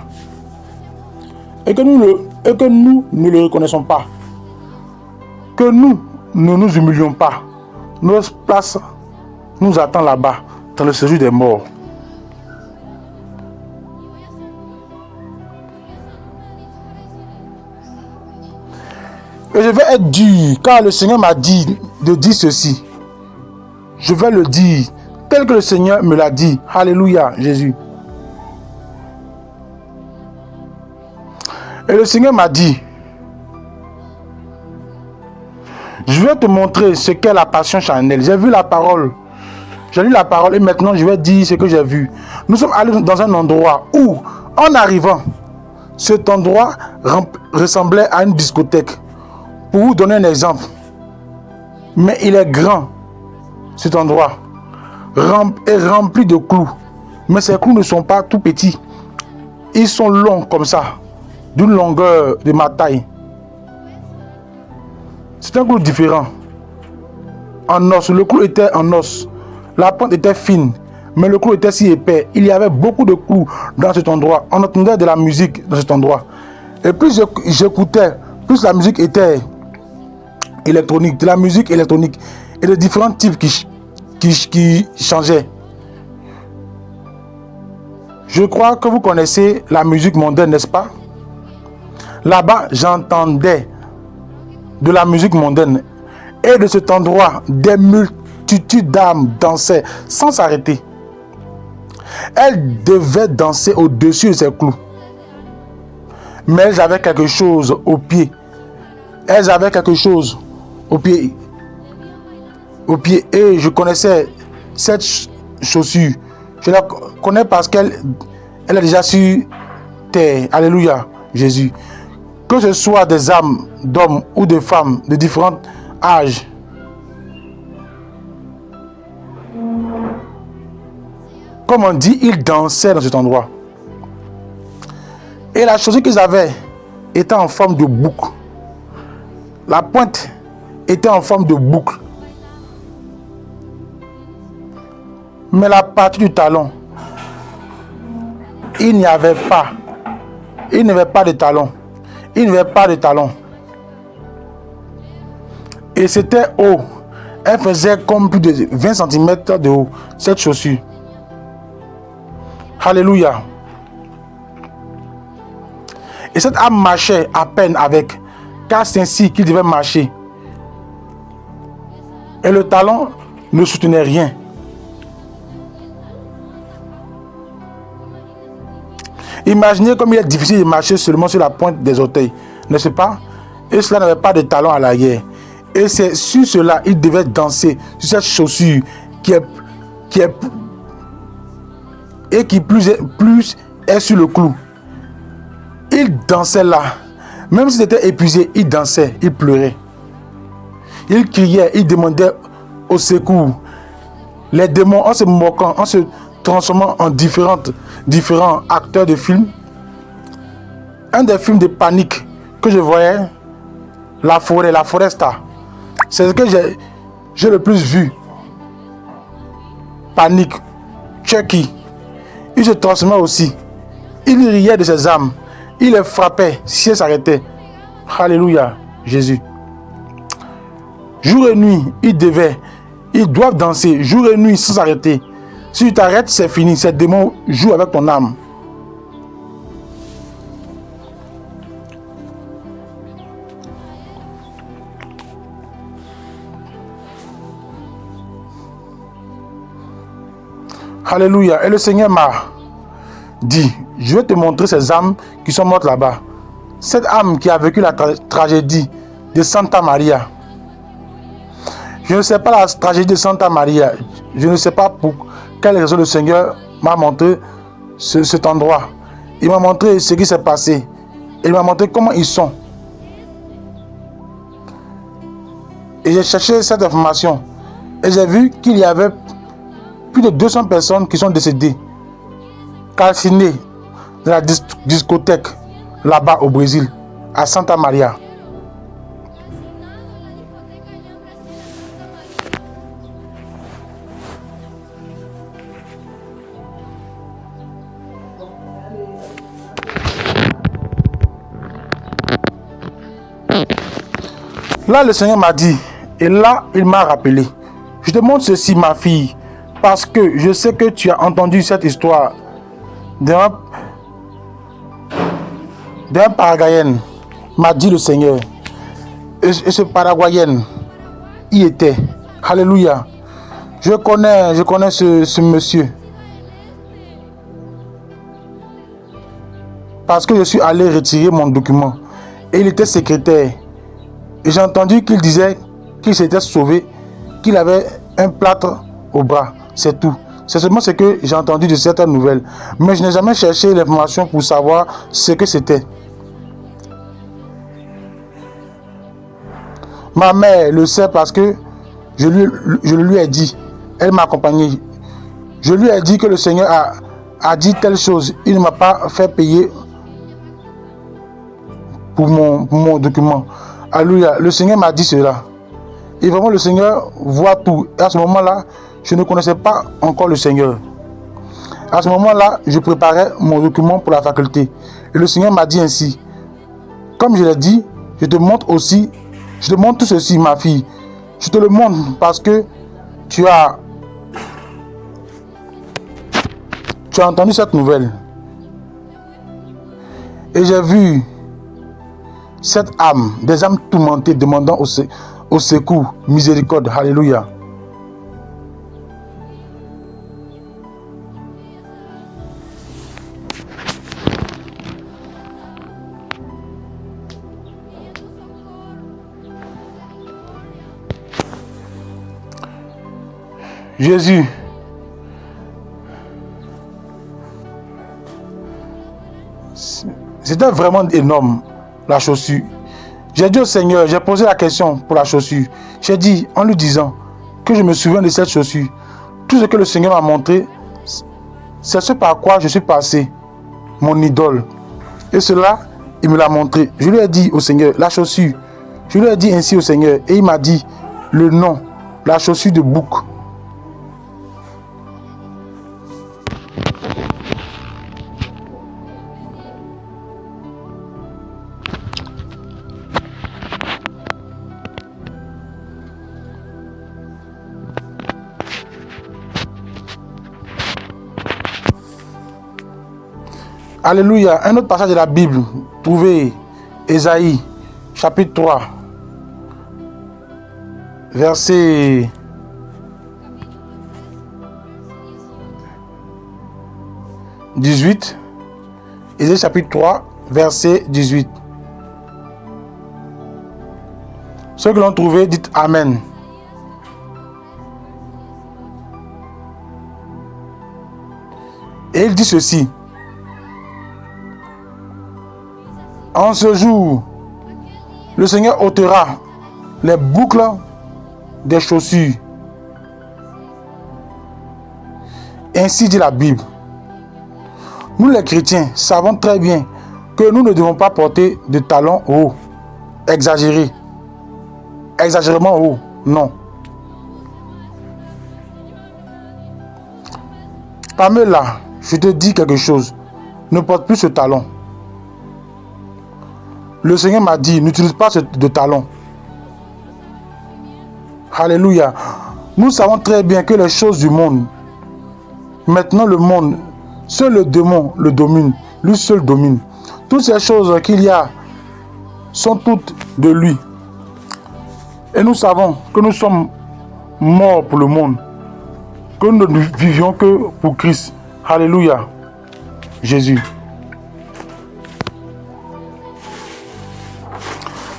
et que nous ne le reconnaissons pas, que nous ne nous humilions pas, notre place nous attend là-bas, dans le séjour des morts. Et je vais être dur, car le Seigneur m'a dit de dire ceci. Je vais le dire tel que le Seigneur me l'a dit. Alléluia, Jésus. Et le Seigneur m'a dit, je vais te montrer ce qu'est la passion charnelle. J'ai vu la parole. J'ai lu la parole et maintenant je vais dire ce que j'ai vu. Nous sommes allés dans un endroit où, en arrivant, cet endroit ressemblait à une discothèque. Pour vous donner un exemple, mais il est grand, cet endroit, est rempli de clous. Mais ces clous ne sont pas tout petits. Ils sont longs comme ça, d'une longueur de ma taille. C'est un clou différent. En os, le clou était en os. La pointe était fine, mais le clou était si épais. Il y avait beaucoup de clous dans cet endroit. On entendait de la musique dans cet endroit. Et plus j'écoutais, plus la musique était électronique, de la musique électronique et de différents types qui changeaient. Je crois que vous connaissez la musique mondaine, n'est-ce pas? Là-bas, j'entendais de la musique mondaine et de cet endroit, des multitudes d'âmes dansaient sans s'arrêter. Elles devaient danser au-dessus de ces clous. Mais elles avaient quelque chose au pied. Elles avaient quelque chose au pied. Et je connaissais cette chaussure. Je la connais parce qu'elle est déjà sur terre. Alléluia, Jésus. Que ce soit des âmes d'hommes ou de femmes de différents âges. Comme on dit, ils dansaient dans cet endroit. Et la chaussure qu'ils avaient était en forme de boucle. La pointe était en forme de boucle. Mais la partie du talon, il n'y avait pas. Il n'y avait pas de talon. Il n'y avait pas de talon. Et c'était haut. Elle faisait comme plus de 20 cm de haut, cette chaussure. Alléluia. Et cette âme marchait à peine avec, car c'est ainsi qu'il devait marcher. Et le talon ne soutenait rien. Imaginez comme il est difficile de marcher seulement sur la pointe des orteils, n'est-ce pas? Et cela n'avait pas de talon à l'arrière. Et c'est sur cela il devait danser, sur cette chaussure qui plus est sur le clou. Il dansait là. Même s'il était épuisé, il dansait, il pleurait. Il criait, il demandait au secours. Les démons, en se moquant, en se transformant en différents acteurs de films. Un des films de panique que je voyais, La Forêt Star. C'est ce que j'ai le plus vu. Panique, Chucky. Il se transformait aussi. Il riait de ses âmes. Il les frappait si elles s'arrêtaient. Alléluia, Jésus. Jour et nuit, ils doivent danser jour et nuit sans s'arrêter. Si tu t'arrêtes, c'est fini. Ces démons jouent avec ton âme. Alléluia. Et le Seigneur m'a dit, je vais te montrer ces âmes qui sont mortes là-bas. Cette âme qui a vécu la tragédie de Santa Maria. Je ne sais pas la tragédie de Santa Maria. Je ne sais pas pour quelle raison le Seigneur m'a montré cet endroit. Il m'a montré ce qui s'est passé. Il m'a montré comment ils sont. Et j'ai cherché cette information. Et j'ai vu qu'il y avait plus de 200 personnes qui sont décédées, calcinées dans la discothèque là-bas au Brésil, à Santa Maria. Là, le Seigneur m'a dit, et là, il m'a rappelé. Je te montre ceci, ma fille, parce que je sais que tu as entendu cette histoire d'un Paraguayen, m'a dit le Seigneur. Et ce Paraguayen, y était. Alléluia. Je connais ce monsieur. Parce que je suis allé retirer mon document. Et il était secrétaire. Et j'ai entendu qu'il disait qu'il s'était sauvé, qu'il avait un plâtre au bras. C'est tout. C'est seulement ce que j'ai entendu de certaines nouvelles. Mais je n'ai jamais cherché l'information pour savoir ce que c'était. Ma mère le sait parce que je lui ai dit. Elle m'a accompagné. Je lui ai dit que le Seigneur a dit telle chose. Il ne m'a pas fait payer pour mon document. Alléluia. Le Seigneur m'a dit cela. Et vraiment, le Seigneur voit tout. Et à ce moment-là, je ne connaissais pas encore le Seigneur. À ce moment-là, je préparais mon document pour la faculté. Et le Seigneur m'a dit ainsi. Comme je l'ai dit, je te montre tout ceci, ma fille. Je te le montre parce que tu as entendu cette nouvelle. Et j'ai vu cette âme, des âmes tourmentées demandant au secours, miséricorde. Alléluia. Jésus. C'était vraiment énorme, la chaussure. J'ai dit au Seigneur, j'ai posé la question pour la chaussure. J'ai dit, en lui disant que je me souviens de cette chaussure, tout ce que le Seigneur m'a montré, c'est ce par quoi je suis passé, mon idole. Et cela, il me l'a montré. Je lui ai dit au Seigneur, la chaussure. Je lui ai dit ainsi au Seigneur. Et il m'a dit le nom, la chaussure de bouc. Alléluia. Un autre passage de la Bible, trouvé Ésaïe, chapitre 3, verset 18. Ésaïe chapitre 3, verset 18. Ceux qui l'ont trouvé, dites Amen. Et il dit ceci. En ce jour, le Seigneur ôtera les boucles des chaussures. Ainsi dit la Bible. Nous les chrétiens savons très bien que nous ne devons pas porter de talons hauts, exagérés, exagérément hauts, non. Pamela, je te dis quelque chose, ne porte plus ce talon. Le Seigneur m'a dit, n'utilise pas de talons. Alléluia. Nous savons très bien que les choses du monde, maintenant le monde, seul le démon le domine. Lui seul domine. Toutes ces choses qu'il y a sont toutes de lui. Et nous savons que nous sommes morts pour le monde. Que nous ne vivions que pour Christ. Alléluia. Jésus.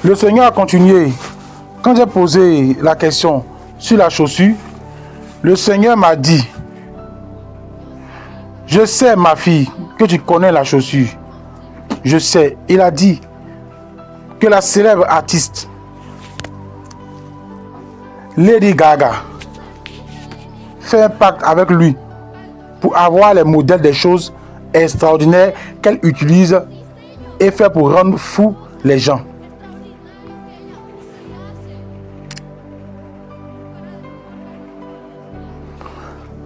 Le Seigneur a continué. Quand j'ai posé la question sur la chaussure, le Seigneur m'a dit, je sais ma fille que tu connais la chaussure. Je sais. Il a dit que la célèbre artiste Lady Gaga fait un pacte avec lui pour avoir les modèles des choses extraordinaires qu'elle utilise et fait pour rendre fou les gens.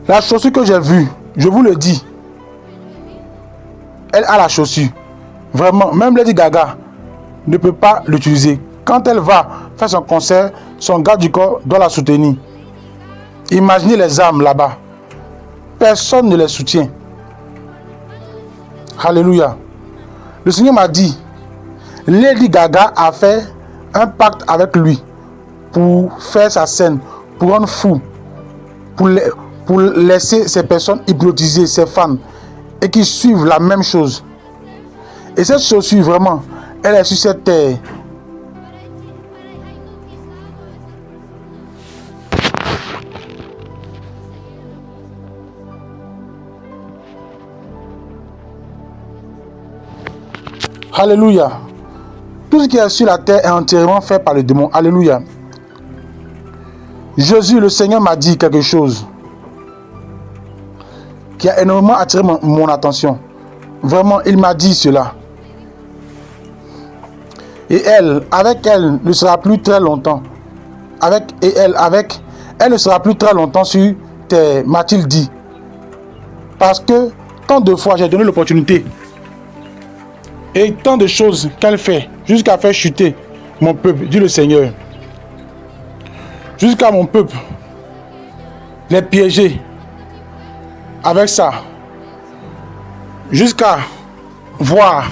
La chaussure que j'ai vue, je vous le dis, elle a la chaussure. Vraiment, même Lady Gaga ne peut pas l'utiliser. Quand elle va faire son concert, son garde du corps doit la soutenir. Imaginez les âmes là-bas. Personne ne les soutient. Alléluia. Le Seigneur m'a dit, Lady Gaga a fait un pacte avec lui pour faire sa scène, pour rendre fou, pour laisser ces personnes hypnotiser, ses fans, et qui suivent la même chose. Et cette chaussure, vraiment, elle est sur cette terre. Alléluia. Tout ce qui est sur la terre est entièrement fait par le démon. Alléluia. Jésus, le Seigneur m'a dit quelque chose qui a énormément attiré mon attention. Vraiment, il m'a dit cela. Et avec elle, ne sera plus très longtemps. Elle ne sera plus très longtemps sur terre, m'a-t-il dit. Parce que tant de fois, j'ai donné l'opportunité. Et tant de choses qu'elle fait, jusqu'à faire chuter mon peuple, dit le Seigneur. Jusqu'à mon peuple, les piéger avec ça. Jusqu'à voir.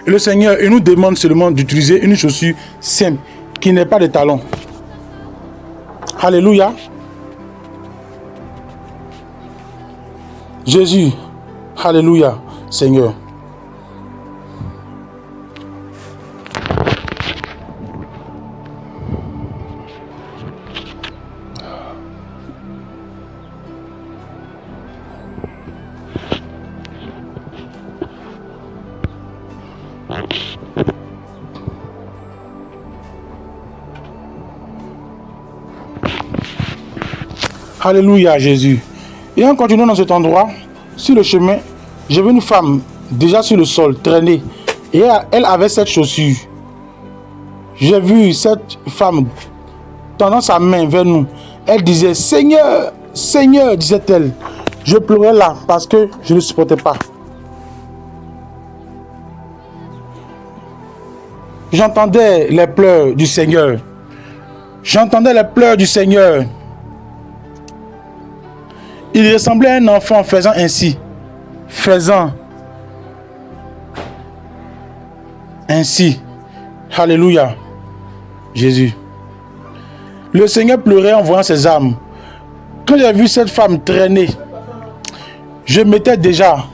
Et le Seigneur, il nous demande seulement d'utiliser une chaussure simple, qui n'est pas de talons. Alléluia. Jésus. Alléluia, Seigneur. Alléluia, Jésus. Et en continuant dans cet endroit, sur le chemin, j'ai vu une femme déjà sur le sol, traîner. Et elle avait cette chaussure. J'ai vu cette femme tendant sa main vers nous. Elle disait, Seigneur, Seigneur, disait-elle. Je pleurais là parce que je ne supportais pas. J'entendais les pleurs du Seigneur. J'entendais les pleurs du Seigneur. Il ressemblait à un enfant faisant ainsi. Faisant ainsi. Alléluia. Jésus. Le Seigneur pleurait en voyant ses âmes. Quand j'ai vu cette femme traîner, je m'étais déjà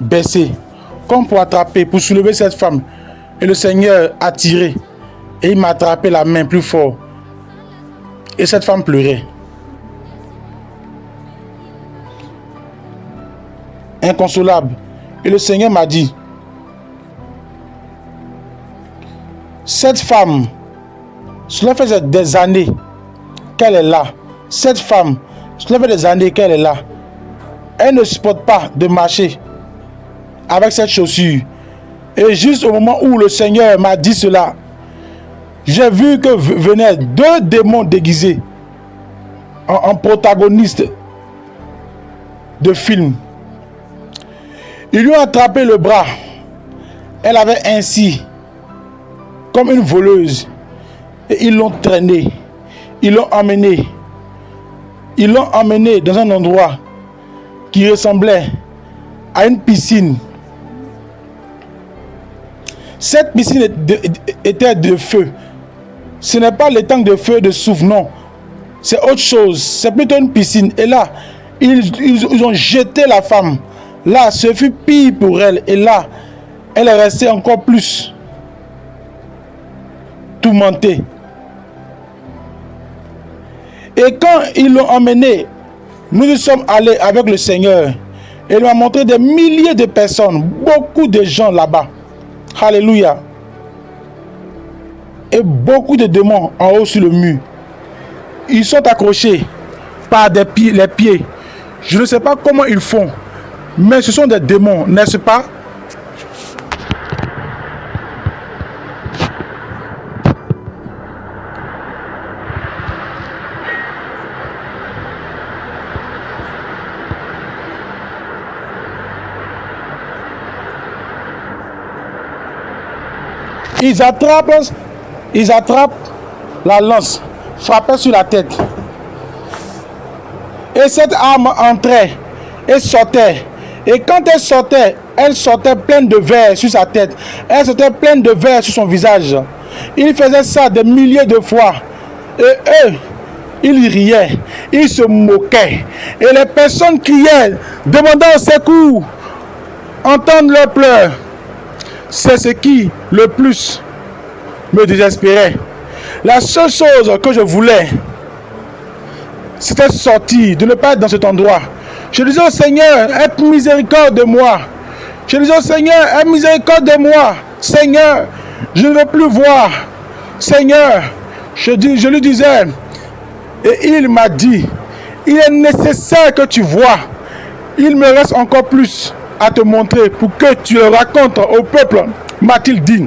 baissé, comme pour attraper, pour soulever cette femme. Et le Seigneur a tiré. Et il m'a attrapé la main plus fort. Et cette femme pleurait. Inconsolable. Et le Seigneur m'a dit, cette femme, cela fait des années qu'elle est là. Cette femme, cela fait des années qu'elle est là. Elle ne supporte pas de marcher avec cette chaussure. Et juste au moment où le Seigneur m'a dit cela, j'ai vu que venaient deux démons déguisés en protagonistes de film. Ils lui ont attrapé le bras Elle avait ainsi, comme une voleuse. Et ils l'ont traînée. Ils l'ont emmenée. Ils l'ont emmenée dans un endroit qui ressemblait à une piscine. Cette piscine était de feu. Ce n'est pas l'étang de feu de soufre, non. C'est autre chose. C'est plutôt une piscine. Et là, ils ont jeté la femme. Là, ce fut pire pour elle. Et là, elle est restée encore plus tourmentée. Et quand ils l'ont emmenée, nous sommes allés avec le Seigneur. Et il m'a montré des milliers de personnes, beaucoup de gens là-bas. Alléluia. Et beaucoup de démons en haut sur le mur. Ils sont accrochés par les pieds. Je ne sais pas comment ils font, mais ce sont des démons, n'est-ce pas? Ils attrapent la lance, frappaient sur la tête. Et cette arme entrait et sortait. Et quand elle sortait pleine de verre sur sa tête. Elle sortait pleine de verre sur son visage. Il faisait ça des milliers de fois. Et eux, ils riaient, ils se moquaient. Et les personnes criaient, demandant au secours, entendre leurs pleurs. C'est ce qui, le plus, me désespérait. La seule chose que je voulais, c'était sortir, de ne pas être dans cet endroit. Je disais au Seigneur, aie miséricorde de moi. Je disais au Seigneur, aie miséricorde de moi. Seigneur, je ne veux plus voir. Seigneur, je lui disais, et il m'a dit, il est nécessaire que tu vois. Il me reste encore plus à te montrer pour que tu le racontes au peuple, m'a-t-il dit.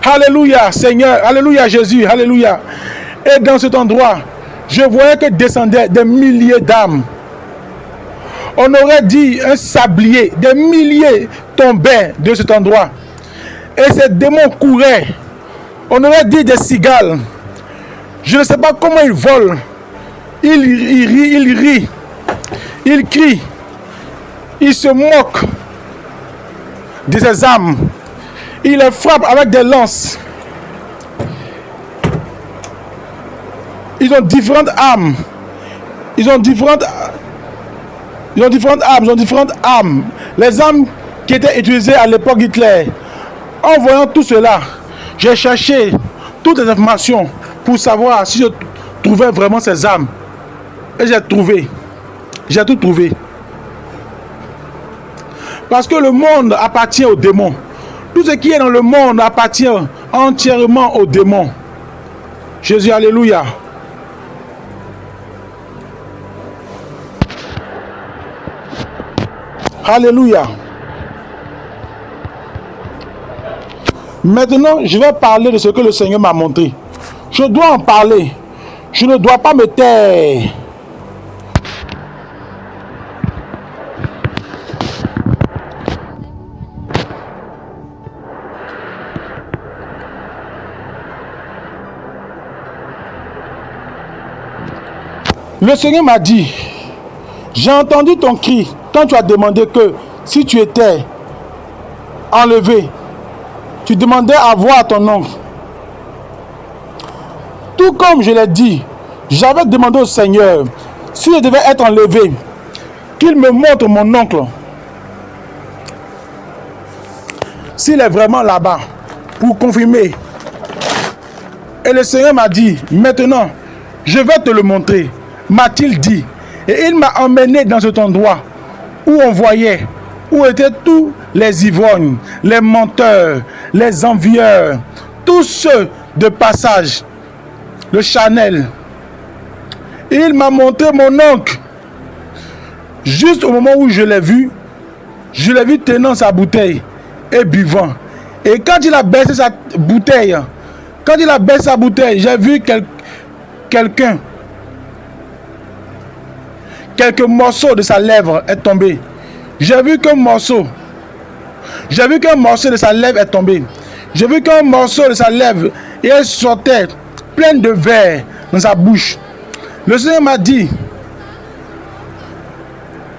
Alléluia, Seigneur, alléluia, Jésus, alléluia. Et dans cet endroit, je voyais que descendaient des milliers d'âmes. On aurait dit un sablier, des milliers tombaient de cet endroit. Et ces démons couraient. On aurait dit des cigales. Je ne sais pas comment ils volent. Ils rient. Ils crient. Ils se moquent de ces âmes. Ils les frappent avec des lances. Ils ont différentes armes. Ils ont différentes armes. Les armes qui étaient utilisées à l'époque d'Hitler. En voyant tout cela, j'ai cherché toutes les informations pour savoir si je trouvais vraiment ces armes. Et j'ai trouvé. J'ai tout trouvé. Parce que le monde appartient aux démons. Tout ce qui est dans le monde appartient entièrement aux démons. Jésus, alléluia. Alléluia. Maintenant, je vais parler de ce que le Seigneur m'a montré. Je dois en parler. Je ne dois pas me taire. Le Seigneur m'a dit, j'ai entendu ton cri quand tu as demandé que si tu étais enlevé, tu demandais à voir ton oncle. Tout comme je l'ai dit, j'avais demandé au Seigneur, si je devais être enlevé, qu'il me montre mon oncle. S'il est vraiment là-bas, pour confirmer. Et le Seigneur m'a dit, maintenant, je vais te le montrer. M'a-t-il dit. Et il m'a emmené dans cet endroit où on voyait, où étaient tous les ivrognes, les menteurs, les envieurs, tous ceux de passage, le Chanel. Et il m'a montré mon oncle. Juste au moment où je l'ai vu tenant sa bouteille et buvant. Et quand il a baissé sa bouteille, j'ai vu quelqu'un. Quelques morceaux de sa lèvre est tombé. J'ai vu qu'un morceau J'ai vu qu'un morceau de sa lèvre est tombé. J'ai vu qu'un morceau de sa lèvre et elle sortait pleine de verre dans sa bouche. Le Seigneur m'a dit,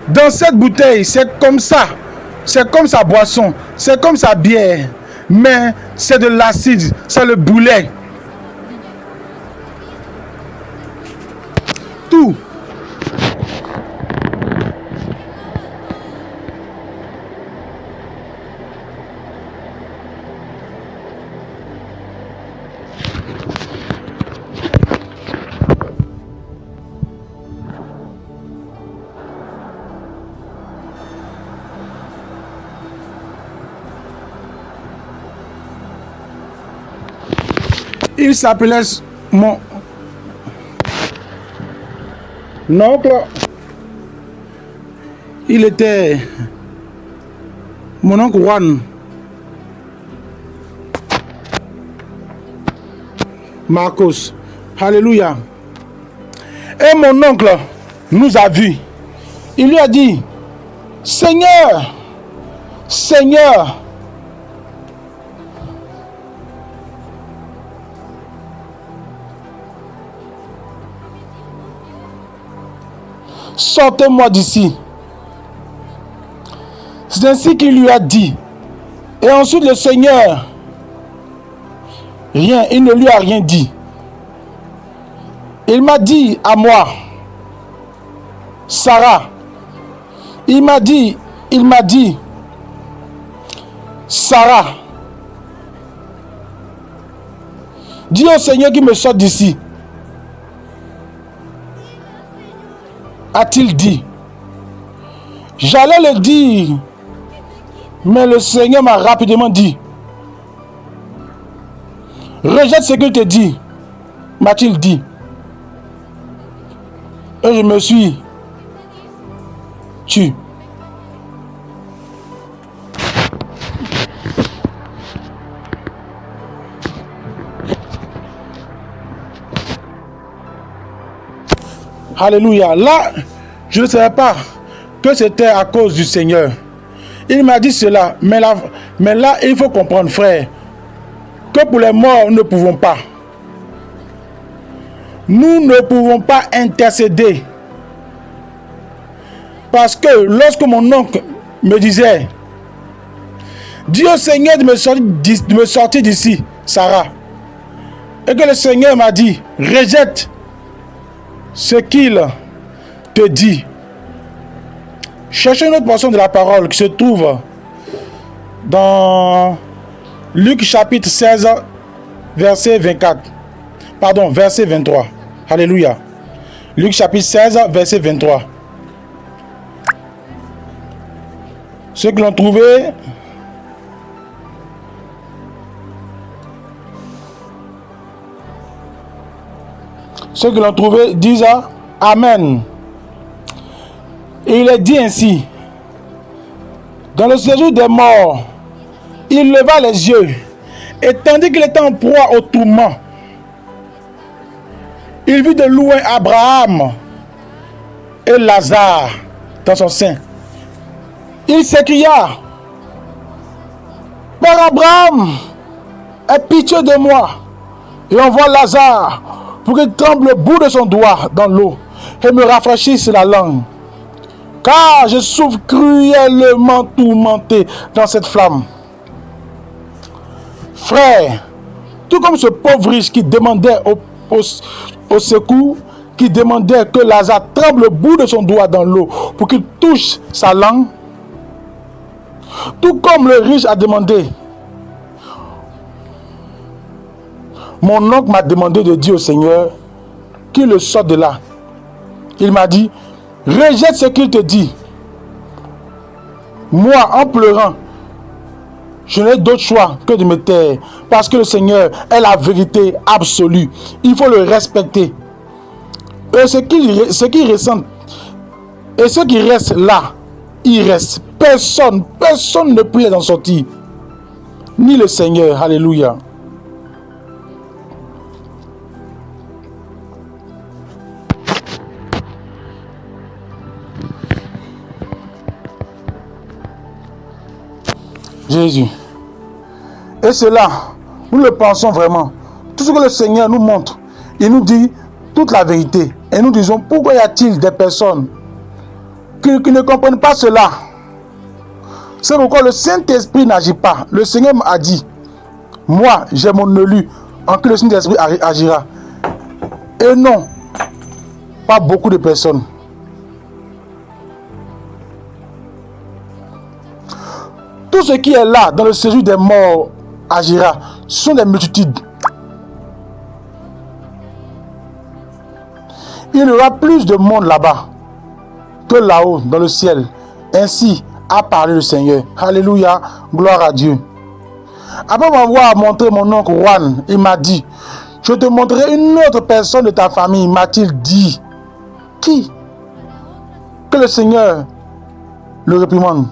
dans cette bouteille, c'est comme ça. C'est comme sa boisson. C'est comme sa bière. Mais c'est de l'acide. C'est le boulet. Tout. Il s'appelait mon oncle. Il était mon oncle Juan Marcos. Alléluia. Et mon oncle nous a vus. Il lui a dit, Seigneur, Seigneur, sortez-moi d'ici. C'est ainsi qu'il lui a dit. Et ensuite le Seigneur, rien, il ne lui a rien dit. Il m'a dit à moi, Sarah, il m'a dit, Sarah, dis au Seigneur qu'il me sorte d'ici. A-t-il dit. J'allais le dire, mais le Seigneur m'a rapidement dit, rejette ce qu'il te dit, m'a-t-il dit. Et je me suis tu. Alléluia. Là, je ne savais pas que c'était à cause du Seigneur. Il m'a dit cela. Mais là, il faut comprendre, frère, que pour les morts, nous ne pouvons pas. Nous ne pouvons pas intercéder. Parce que lorsque mon oncle me disait, dis au Seigneur de me sortir d'ici, Sarah. Et que le Seigneur m'a dit, rejette ce qu'il te dit. Cherchez une autre portion de la parole qui se trouve dans Luc chapitre 16, verset 24. Pardon, verset 23. Alléluia. Luc chapitre 16, verset 23. Ceux qui l'ont trouvé, disent Amen. Et il est dit ainsi, dans le séjour des morts, il leva les yeux, et tandis qu'il était en proie au tourment, il vit de loin Abraham et Lazare dans son sein. Il s'écria, Père Abraham, aie pitié de moi, et envoie Lazare pour qu'il trempe le bout de son doigt dans l'eau et me rafraîchisse la langue. Car je souffre cruellement tourmenté dans cette flamme. Frère, tout comme ce pauvre riche qui demandait au secours, qui demandait que Lazare trempe le bout de son doigt dans l'eau pour qu'il touche sa langue, tout comme le riche a demandé, mon oncle m'a demandé de dire au Seigneur qu'il le sorte de là. Il m'a dit, rejette ce qu'il te dit. Moi, en pleurant, je n'ai d'autre choix que de me taire. Parce que le Seigneur est la vérité absolue. Il faut le respecter. Et ce qui ressent, et ceux qui restent là, ils restent. Personne ne peut en sortir. Ni le Seigneur. Alléluia. Jésus. Et cela, nous le pensons vraiment. Tout ce que le Seigneur nous montre, il nous dit toute la vérité. Et nous disons, pourquoi y a-t-il des personnes qui ne comprennent pas cela? C'est pourquoi le Saint-Esprit n'agit pas. Le Seigneur m'a dit, moi, j'ai mon élu en qui le Saint-Esprit agira. Et non, pas beaucoup de personnes. Tout ce qui est là, dans le séjour des morts, agira. Ce sont des multitudes. Il y aura plus de monde là-bas que là-haut, dans le ciel. Ainsi a parlé le Seigneur. Alléluia, gloire à Dieu. Après m'avoir montré mon oncle Juan, il m'a dit, je te montrerai une autre personne de ta famille, m'a-t-il dit. Qui? Que le Seigneur le réprimande.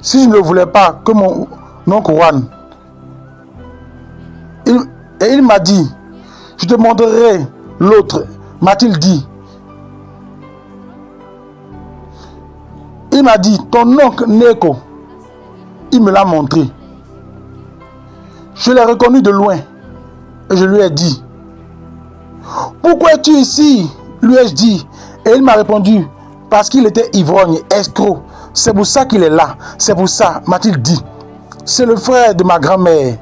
Si je ne voulais pas que mon oncle Juan, il m'a dit, je te montrerai l'autre, m'a-t-il dit. Il m'a dit, ton oncle Neko, il me l'a montré. Je l'ai reconnu de loin et je lui ai dit, pourquoi es-tu ici? Lui ai-je dit. Et il m'a répondu, parce qu'il était ivrogne, escroc. C'est pour ça qu'il est là. C'est pour ça, m'a-t-il dit. C'est le frère de ma grand-mère.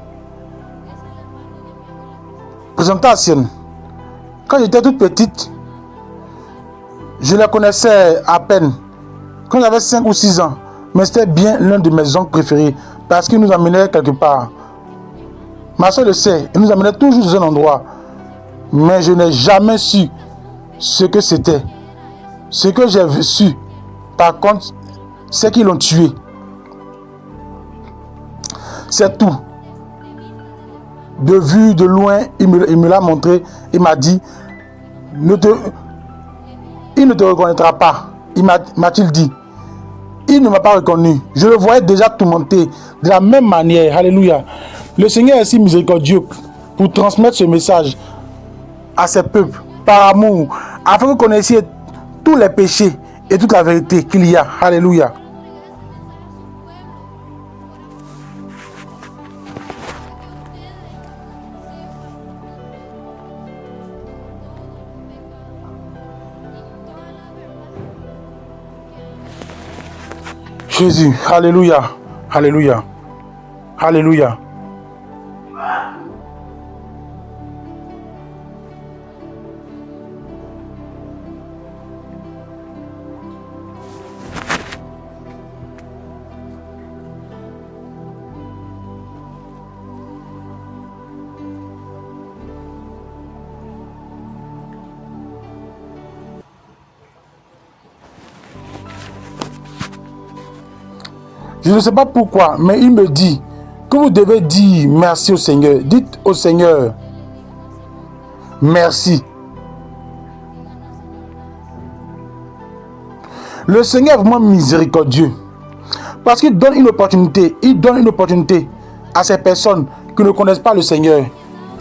Présentation. Quand j'étais toute petite, je la connaissais à peine. Quand j'avais 5 ou 6 ans. Mais c'était bien l'un de mes oncles préférés. Parce qu'il nous amenait quelque part. Ma soeur le sait. Il nous amenait toujours dans un endroit. Mais je n'ai jamais su ce que c'était. Ce que j'ai su, par contre, c'est qu'ils l'ont tué. C'est tout. De vue, de loin, il me l'a montré. Il m'a dit, il ne te reconnaîtra pas. M'a-t-il dit. Il ne m'a pas reconnu. Je le voyais déjà tourmenté de la même manière. Alléluia. Le Seigneur est si miséricordieux pour transmettre ce message à ses peuples par amour, afin que vous connaissiez tous les péchés et toute la vérité qu'il y a. Alléluia. Jésus, alléluia, alléluia, alléluia. Je ne sais pas pourquoi, mais il me dit que vous devez dire merci au Seigneur. Dites au Seigneur merci. Le Seigneur est vraiment miséricordieux. Parce qu'il donne une opportunité. Il donne une opportunité à ces personnes qui ne connaissent pas le Seigneur.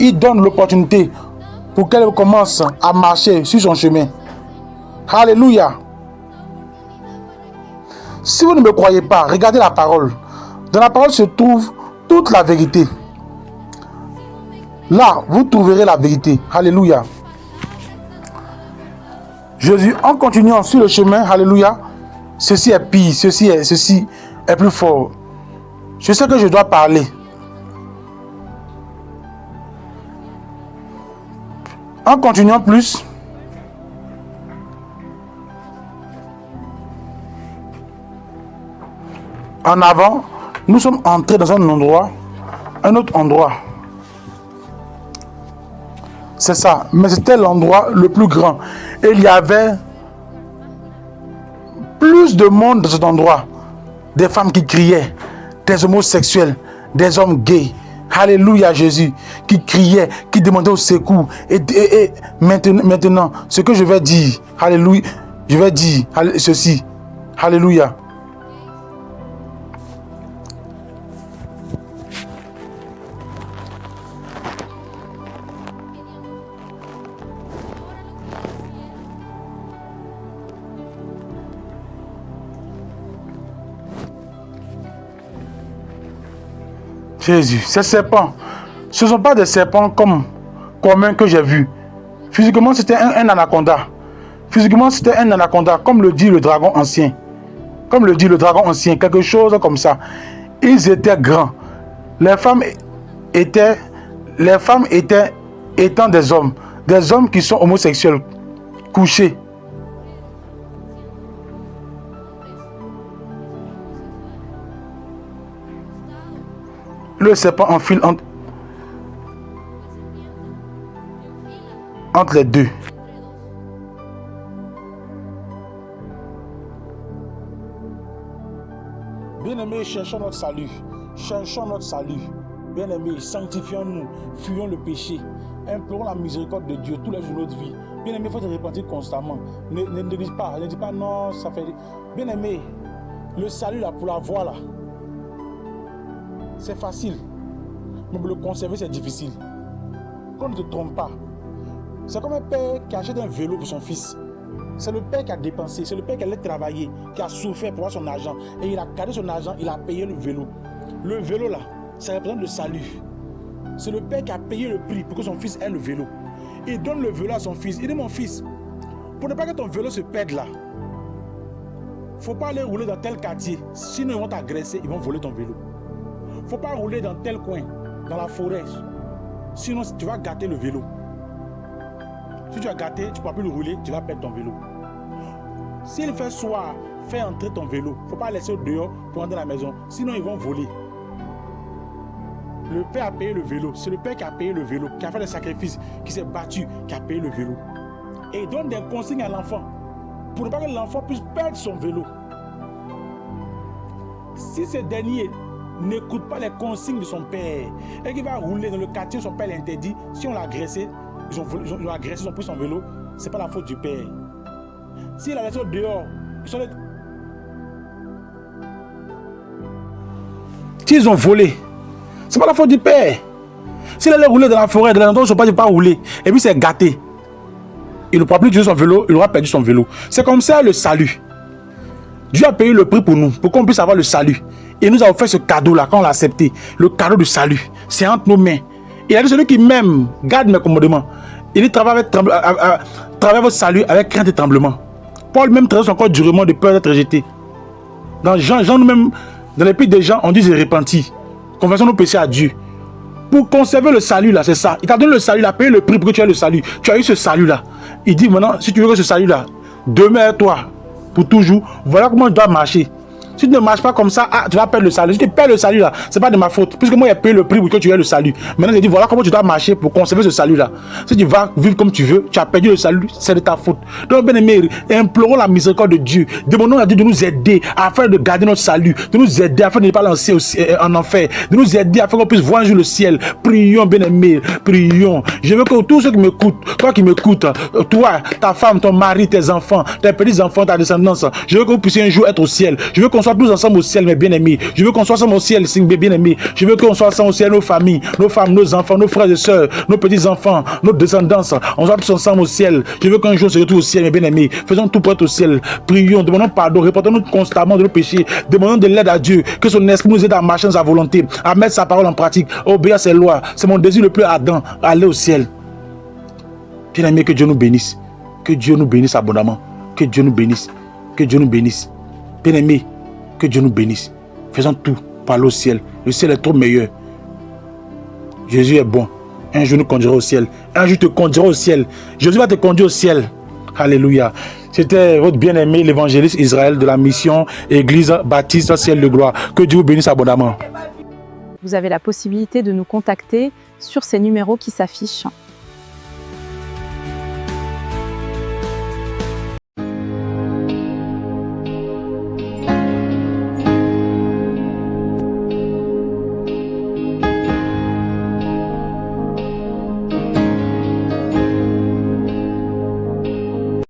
Il donne l'opportunité pour qu'elles commencent à marcher sur son chemin. Alléluia. Si vous ne me croyez pas, regardez la parole. Dans la parole se trouve toute la vérité. Là, vous trouverez la vérité. Alléluia. Jésus, en continuant sur le chemin, alléluia, ceci est pire, ceci est plus fort. Je sais que je dois parler. En continuant plus, en avant, nous sommes entrés dans un autre endroit. C'est ça, mais c'était l'endroit le plus grand. Et il y avait plus de monde dans cet endroit. Des femmes qui criaient, des homosexuels, des hommes gays. Alléluia Jésus, qui criaient, qui demandaient au secours. Et maintenant, ce que je vais dire, alléluia, je vais dire ceci. Alléluia. Jésus, ces serpents, ce ne sont pas des serpents communs que j'ai vus. Physiquement, c'était un anaconda. Physiquement, c'était un anaconda, comme le dit le dragon ancien. Comme le dit le dragon ancien, quelque chose comme ça. Ils étaient grands. Les femmes étant des hommes qui sont homosexuels, couchés. Le serpent enfile entre les deux. Bien-aimés, cherchons notre salut. Cherchons notre salut. Bien-aimés, sanctifions-nous. Fuyons le péché. Implorons la miséricorde de Dieu tous les jours de notre vie. Bien-aimés, il faut te repentir constamment. Ne dis pas non, ça fait... Bien-aimés, le salut là, pour l'avoir là, c'est facile. Mais pour le conserver, c'est difficile. Qu'on ne te trompe pas. C'est comme un père qui achète un vélo pour son fils. C'est le père qui a dépensé, c'est le père qui a travaillé, qui a souffert pour avoir son argent. Et il a gardé son argent, il a payé le vélo. Le vélo là, ça représente le salut. C'est le père qui a payé le prix pour que son fils ait le vélo. Il donne le vélo à son fils. Il dit, mon fils, pour ne pas que ton vélo se perde là, il ne faut pas aller rouler dans tel quartier. Sinon ils vont t'agresser, ils vont voler ton vélo. Il ne faut pas rouler dans tel coin, dans la forêt. Sinon tu vas gâter le vélo. Si tu as gâté, tu ne pourras plus le rouler, tu vas perdre ton vélo. S'il fait soir, fais entrer ton vélo. Il ne faut pas laisser dehors pour rentrer à la maison. Sinon, ils vont voler. Le père a payé le vélo. C'est le père qui a payé le vélo, qui a fait des sacrifices, qui s'est battu, qui a payé le vélo. Et il donne des consignes à l'enfant pour ne pas que l'enfant puisse perdre son vélo. Si ce dernier n'écoute pas les consignes de son père et qu'il va rouler dans le quartier où son père l'interdit, si on l'a agressé, ils ont agressé, ils ont pris son vélo, c'est pas la faute du père. S'il a laissé dehors, s'ils ont volé, c'est pas la faute du père. S'il allait rouler dans la forêt, dans l'endroit où son père ne peut pas rouler, et puis c'est gâté, il ne pourra plus utiliser son vélo, il aura perdu son vélo. C'est comme ça le salut. Dieu a payé le prix pour nous, pour qu'on puisse avoir le salut. Et nous avons fait ce cadeau-là, quand on l'a accepté, le cadeau du salut. C'est entre nos mains. Il a dit, celui qui m'aime, garde mes commandements. Il dit, travaille votre salut avec crainte et tremblement. Paul même traverse encore durement de peur d'être rejeté. Dans Jean nous-mêmes, dans l'épître des gens, on dit, c'est repenti. Confessons nos péchés à Dieu. Pour conserver le salut là, c'est ça. Il t'a donné le salut, il a payé le prix pour que tu aies le salut. Tu as eu ce salut là. Il dit maintenant, si tu veux que ce salut là demeure toi pour toujours, voilà comment tu dois marcher. Si tu ne marches pas comme ça, tu vas perdre le salut. Si tu perds le salut là, c'est pas de ma faute. Puisque moi, j'ai payé le prix pour que tu aies le salut. Maintenant, je dis voilà comment tu dois marcher pour conserver ce salut là. Si tu vas vivre comme tu veux, tu as perdu le salut, c'est de ta faute. Donc, bien aimé, implorons la miséricorde de Dieu. Demandons à Dieu de nous aider afin de garder notre salut, de nous aider afin de ne pas lancer en enfer, de nous aider afin qu'on puisse voir un jour le ciel. Prions, bien aimé, prions. Je veux que tous ceux qui m'écoutent, toi qui m'écoutes, toi, ta femme, ton mari, tes enfants, tes petits-enfants, ta descendance, je veux que vous puissiez un jour être au ciel. Je veux qu'on soit tous ensemble au ciel, mes bien-aimés. Je veux qu'on soit ensemble au ciel, mes bien-aimés. Je veux qu'on soit ensemble au ciel, nos familles, nos femmes, nos enfants, nos frères et sœurs, nos petits-enfants, nos descendances. On soit tous ensemble au ciel. Je veux qu'un jour on se retrouve au ciel, mes bien-aimés. Faisons tout pour être au ciel. Prions, demandons pardon, répondons-nous constamment de nos péchés. Demandons de l'aide à Dieu. Que son esprit nous aide à marcher dans sa volonté, à mettre sa parole en pratique, à obéir à ses lois. C'est mon désir le plus ardent, aller au ciel. Bien-aimés, que Dieu nous bénisse. Que Dieu nous bénisse abondamment. Que Dieu nous bénisse. Que Dieu nous bénisse. Bien-aimés, que Dieu nous bénisse. Faisons tout pour aller au ciel. Le ciel est trop meilleur. Jésus est bon. Un jour nous conduira au ciel. Un jour te conduira au ciel. Jésus va te conduire au ciel. Alléluia. C'était votre bien-aimé, l'évangéliste Israël de la mission Église Baptiste Ciel de Gloire. Que Dieu vous bénisse abondamment. Vous avez la possibilité de nous contacter sur ces numéros qui s'affichent.